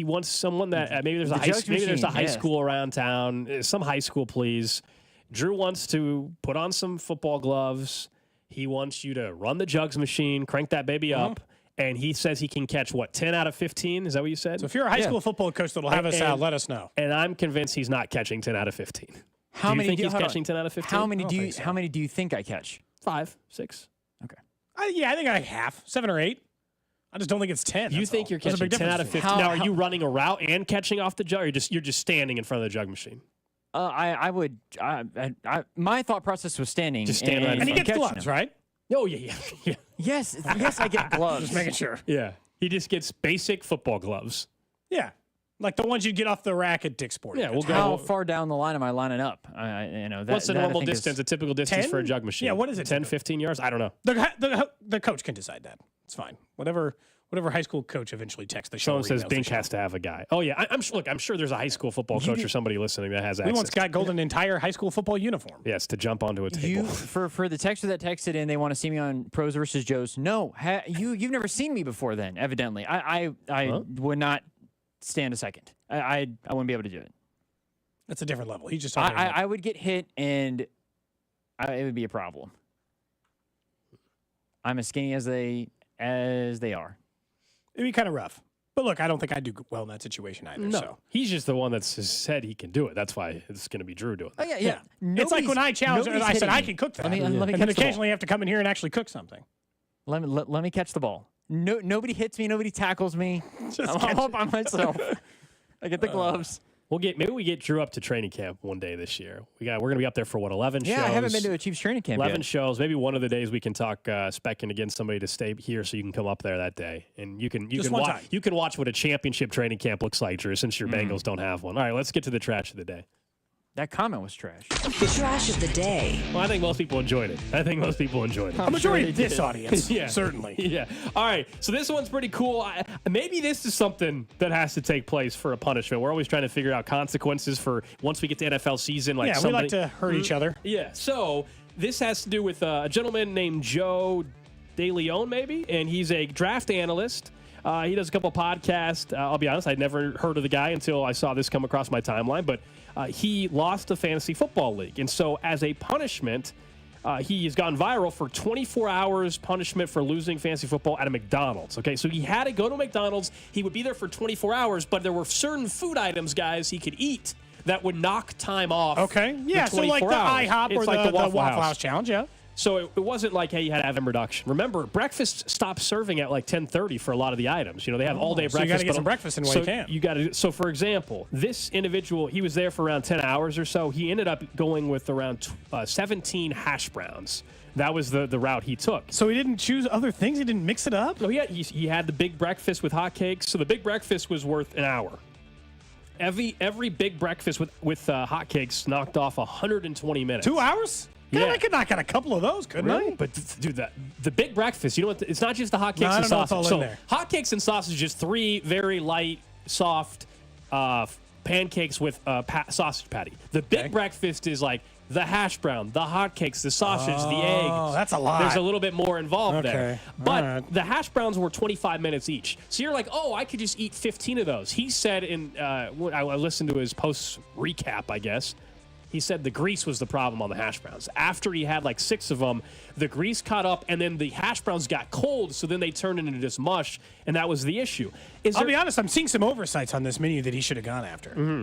wants someone that maybe there's a high school around town. Some high school, please. Drew wants to put on some football gloves. He wants you to run the jugs machine, crank that baby up. And he says he can catch, 10 out of 15? Is that what you said? So if you're a high school football coach that'll have us out, let us know. And I'm convinced he's not catching 10 out of 15. How many think he's catching 10 out of 15? How many do you think I catch? 5, 6. Okay. I think I half, 7 or 8. I just don't think it's 10. You think you're catching 10 out of 15? Now, are you running a route and catching off the jug, or you're just standing in front of the jug machine? My thought process was standing. Just standing and he gets gloves, right? Oh, yeah. Yes, I get gloves. Just making sure. Yeah. He just gets basic football gloves. Yeah. Like the ones you get off the rack at Dick's Sporting. Yeah, we'll go. How far down the line am I lining up? What's the normal distance, a typical distance 10? for a jug machine? Yeah, what is it? 10, 15 yards? I don't know. The coach can decide that. It's fine. Whatever high school coach eventually texts the show. Someone says Bink has to have a guy. Oh, yeah. I'm sure there's a high school football coach or somebody listening that has access. We want Scott Gold an entire high school football uniform. Yes, to jump onto a table. For the texter that texted in, they want to see me on Pros versus Joes. No, you've never seen me before then, evidently. I would not stand a second. I wouldn't be able to do it. That's a different level. He just I would get hit and it would be a problem. I'm as skinny as they are. It'd be kind of rough. But look, I don't think I'd do well in that situation either. No. So. He's just the one that said he can do it. That's why it's going to be Drew doing it. Oh, yeah. It's like when I challenged I said I can cook that. Let me and catch then occasionally have to come in here and actually cook something. Let me catch the ball. No, nobody hits me. Nobody tackles me. I'm all by myself. I get the gloves. Maybe we get Drew up to training camp one day this year. We're going to be up there for 11 shows. Yeah, I haven't been to a Chiefs training camp 11 yet. shows. Maybe one of the days we can talk specking against somebody to stay here so you can come up there that day. And you can watch what a championship training camp looks like, Drew, since your Bengals don't have one. All right, let's get to the trash of the day. That comment was trash. The trash of the day. Well, I think most people enjoyed it. A majority of this audience, certainly. Yeah. All right. So this one's pretty cool. Maybe this is something that has to take place for a punishment. We're always trying to figure out consequences for once we get to NFL season. We like to hurt each other. Yeah. So this has to do with a gentleman named Joe DeLeon, maybe, and he's a draft analyst. He does a couple podcasts. I'll be honest, I'd never heard of the guy until I saw this come across my timeline, but he lost the fantasy football league. And so as a punishment, he has gone viral for 24 hours punishment for losing fantasy football at a McDonald's. Okay, so he had to go to McDonald's. He would be there for 24 hours, but there were certain food items, guys, he could eat that would knock time off. Okay, yeah, so like the IHOP or like the Waffle House challenge, yeah. So it wasn't like, hey, you had to have a reduction. Remember, breakfast stopped serving at like 10:30 for a lot of the items. They have all-day breakfast. So you got to get some breakfast in while you can. So, for example, this individual, he was there for around 10 hours or so. He ended up going with around 17 hash browns. That was the route he took. So he didn't choose other things? He didn't mix it up? No, he had the big breakfast with hotcakes. So the big breakfast was worth an hour. Every big breakfast with hotcakes knocked off 120 minutes. 2 hours? Yeah. I could knock out a couple of those, couldn't I? But dude, the big breakfast, you know what? It's not just the hotcakes and sausage. So hotcakes and sausage is just 3 very light, soft pancakes with sausage patty. The big breakfast is like the hash brown, the hotcakes, the sausage, the eggs. Oh, that's a lot. There's a little bit more involved there. But the hash browns were 25 minutes each. So you're like, I could just eat 15 of those. He said I listened to his post recap, I guess. He said the grease was the problem on the hash browns. After he had like 6 of them, the grease caught up, and then the hash browns got cold, so then they turned into just mush, and that was the issue. I'll be honest, I'm seeing some oversights on this menu that he should have gone after. Mm-hmm.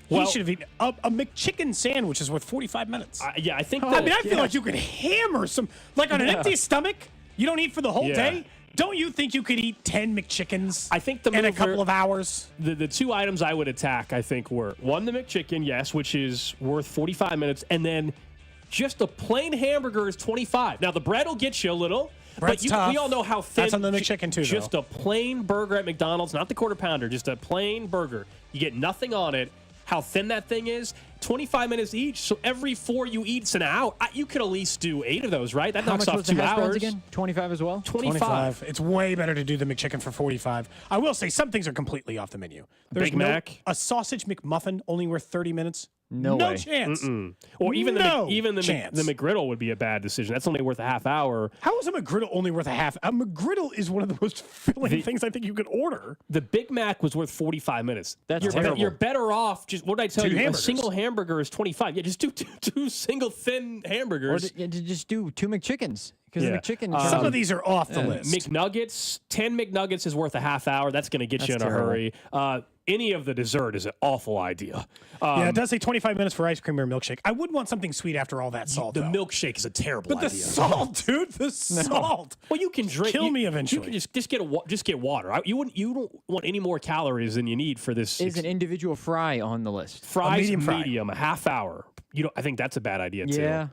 He should have eaten a McChicken sandwich is worth 45 minutes. Yeah, I think I feel like you could hammer some, like on an empty stomach, you don't eat for the whole day. Don't you think you could eat 10 McChickens I think in a couple of hours? The 2 items I would attack, I think, were, one, the McChicken, yes, which is worth 45 minutes, and then just a plain hamburger is 25. Now, the bread will get you a little, Bread's but tough. we all know how thin. That's on the McChicken, too, Just though. a plain burger at McDonald's, not the quarter pounder, just a plain burger. You get nothing on it. How thin that thing is, 25 minutes each. So every 4 you eat, it's an hour. You could at least do 8 of those, right? That How knocks much off was the 2 hash browns hours. again? 25 as well? 25. It's way better to do the McChicken for 45. I will say some things are completely off the menu. There's Big Mac? a sausage McMuffin only worth 30 minutes. No way. chance. Or even the chance. McGriddle would be a bad decision. That's only worth a half hour. How is a McGriddle only worth a half? A McGriddle is one of the most filling things I think you could order. The Big Mac was worth 45 minutes. That's terrible. You're better off. Just what did I tell 2 you? hamburgers. A single hamburger is 25. Yeah, just do two single thin Or hamburgers. just do 2 McChickens. Because Yeah. the McChicken. Some of these are off the list. McNuggets, 10 McNuggets is worth a half hour. That's going to get you in That's a terrible. hurry. Any of the dessert is an awful idea. Yeah, it does say 25 minutes for ice cream or milkshake. I would want something sweet after all that salt. The though. milkshake is a terrible But idea. the salt, dude, the salt. Well, you can drink. Kill me You eventually. can just get water. You don't want any more calories than you need for this. Is an individual fry on the list? Fries, medium fry. medium, a half hour. I think that's a bad idea too. Yeah.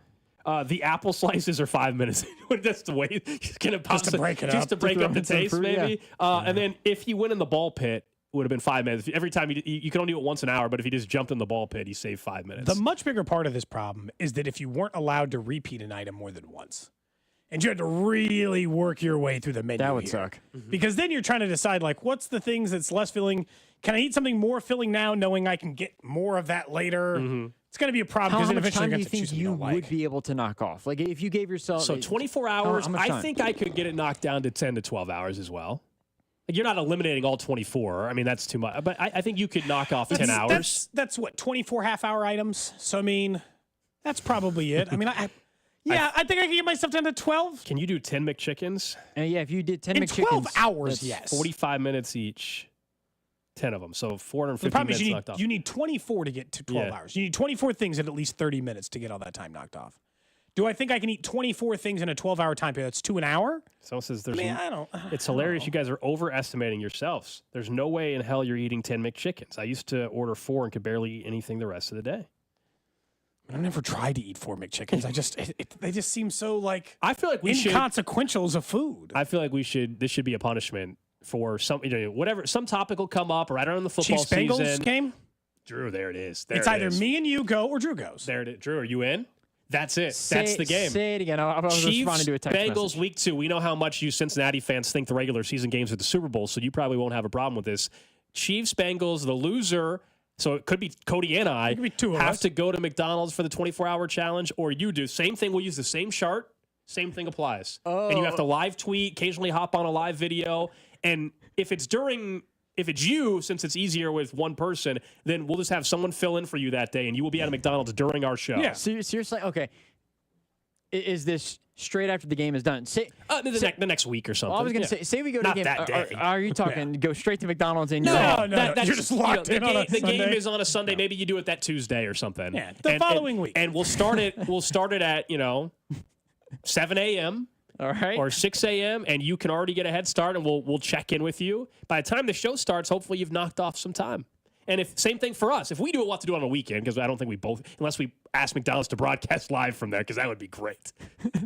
The apple slices are 5 minutes. That's the way. Just to break it Just up. to break To up the throw in some taste, fruit, maybe. And then if you win in the ball pit, it would have been 5 minutes. Every time you can only do it once an hour, but if you just jumped in the ball pit, you save 5 minutes. The much bigger part of this problem is that if you weren't allowed to repeat an item more than once, and you had to really work your way through the menu, That would here. suck. Because then you're trying to decide, like, what's the things that's less filling? Can I eat something more filling now, knowing I can get more of that later? It's going to be a problem How because then much eventually time you're do going you to think choose you something you don't would like. be able to knock off? Like if you gave yourself So 24 hours, how much I time? think I could get it knocked down to 10 to 12 hours as well. Like you're not eliminating all 24. I mean, that's too much. But I think you could knock off 10 hours. That's what, 24 half-hour items? So, I mean, that's probably it. I mean, I think I can get myself down to 12. Can you do 10 McChickens? yeah, if you did 10 In McChickens. 12 hours, that's yes. 45 minutes each. 10 of them. So 450 The problem minutes is knocked off. you need 24 to get to 12 Yeah. hours. You need 24 things in at least 30 minutes to get all that time knocked off. Do I think I can eat 24 things in a 12-hour time period? That's 2 an hour? Someone says there's. I don't. It's hilarious. You guys are overestimating yourselves. There's no way in hell you're eating 10 McChickens. I used to order 4 and could barely eat anything the rest of the day. I've never tried to eat 4 McChickens. They just seem so like I feel like we should. inconsequential as a food. I feel like we should. This should be a punishment for some. Whatever. Some topic will come up right around the football Chiefs Bengals season. game? Drew, there it is. It's either me and you go or Drew goes. There it is. Drew, are you in? That's it. That's the game. Say it again. I was Chiefs, responding to a text Bengals, message. week 2. We know how much you Cincinnati fans think the regular season games are the Super Bowl, so you probably won't have a problem with this. Chiefs, Bengals, the loser. So it could be Cody and I It could be 2 of have us. to go to McDonald's for the 24-hour challenge, or you do. Same thing. We'll use the same chart. Same thing applies. And you have to live tweet, occasionally hop on a live video. And if it's you, since it's easier with one person, then we'll just have someone fill in for you that day, and you will be at a McDonald's during our show. Yeah. So you're saying, okay, is this straight after the game is done? The next week or something. Well, I was going to Yeah. say we go to Not the game. that day. Are you talking go straight to McDonald's and No, you're no. You're just locked in on a the game Sunday. is on a Sunday. Maybe you do it that Tuesday or something. Yeah, the following week. And we'll start it. We'll start it at 7 a.m. All right. or 6 a.m. and you can already get a head start, and we'll check in with you. By the time the show starts, hopefully you've knocked off some time. And if same thing for us. If we do it, we'll have to do it on a weekend because I don't think we both, unless we ask McDonald's to broadcast live from there, because that would be great.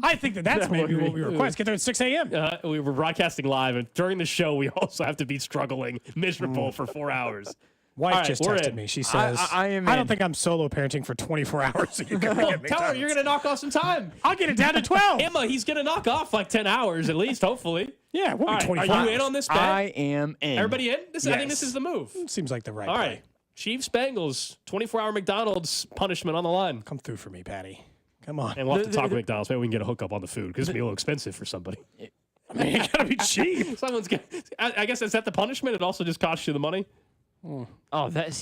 I think that's maybe what we request. Get there at 6 a.m. We were broadcasting live, and during the show, we also have to be struggling, miserable for 4 hours. Wife All right, just we're texted in. me. She says, I am I don't in. think I'm solo parenting for 24 hours. So you can get Tell her you're going to knock off some time. I'll get it down to 12. Emma, he's going to knock off like 10 hours at least, hopefully. Yeah, we'll All be right, 24 are you hours. in on this bet? I am in. Everybody in? I think Yes. this is the move. Seems like the right All play. right. Chiefs, Bengals, 24-hour McDonald's punishment on the line. Come through for me, Patty. Come on. And we'll have to talk to McDonald's. Maybe we can get a hookup on the food because it's going to be a little expensive for somebody. I mean, you gotta be cheap. Someone's I guess is that the punishment? It also just costs you the money? Oh, that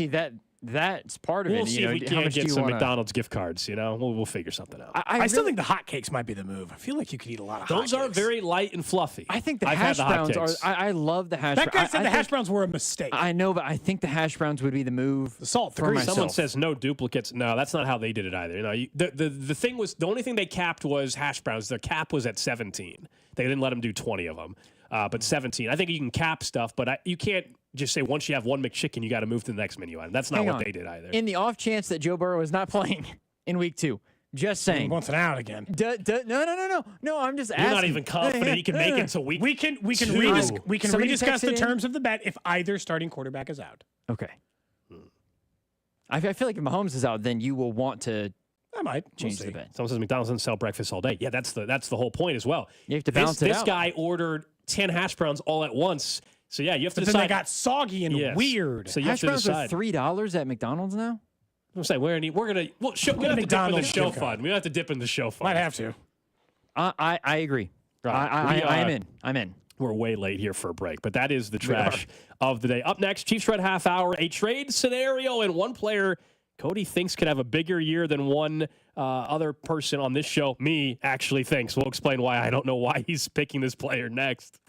That's part of We'll it. see You know, if we how can't much do get you some wanna- McDonald's gift cards. We'll figure something out. I still think the hotcakes might be the move. I feel like you could eat a lot of Those hotcakes. are very light and fluffy. I think the I've hash had the browns are. hotcakes. I love the hash. That guy browns. said the hash browns were a mistake. I know, but I think the hash browns would be the move. The salt, the for grease. myself. Someone says no duplicates. No, that's not how they did it either. The thing was, the only thing they capped was hash browns. Their cap was at 17. They didn't let them do 20 of them, but 17. I think you can cap stuff, but you can't just say once you have one McChicken, you got to move to the next menu item. That's not Hang what on. they did either. In the off chance that Joe Burrow is not playing in week 2, just saying. He wants it out again. No. I'm just asking. You're not even confident he can make it to week. We can two. rediscuss the terms of the bet if either starting quarterback is out. Okay. I feel like if Mahomes is out, then you will want to. I might change the bet. Someone says McDonald's doesn't sell breakfast all day. Yeah, that's the whole point as well. You have to balance it This out. guy ordered 10 hash browns all at once. So yeah, you have to But decide. then they got soggy and Yes. weird. So you Hash have to browns are decide. $3 at McDonald's now. I'm saying we're gonna we're gonna have to dip in the McDonald's show gift card. fund. We have to dip in the show fund. Might have to. I agree. Right. I am in. I'm in. We're way late here for a break, but that is the trash of the day. Up next, Chiefs Red Half Hour, a trade scenario, and one player Cody thinks could have a bigger year than one other person on this show. Me actually thinks. We'll explain why. I don't know why he's picking this player next.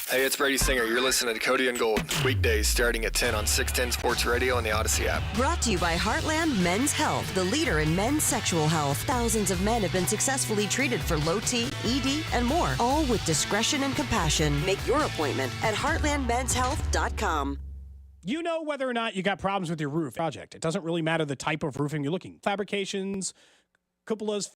Hey, it's Brady Singer. You're listening to Cody and Gold, weekdays starting at 10 on 610 Sports Radio and the Odyssey app. Brought to you by Heartland Men's Health, the leader in men's sexual health. Thousands of men have been successfully treated for low T, ED, and more, all with discretion and compassion. Make your appointment at heartlandmenshealth.com. You know whether or not you got problems with your roof project. It doesn't really matter the type of roofing you're looking. Fabrications, cupolas,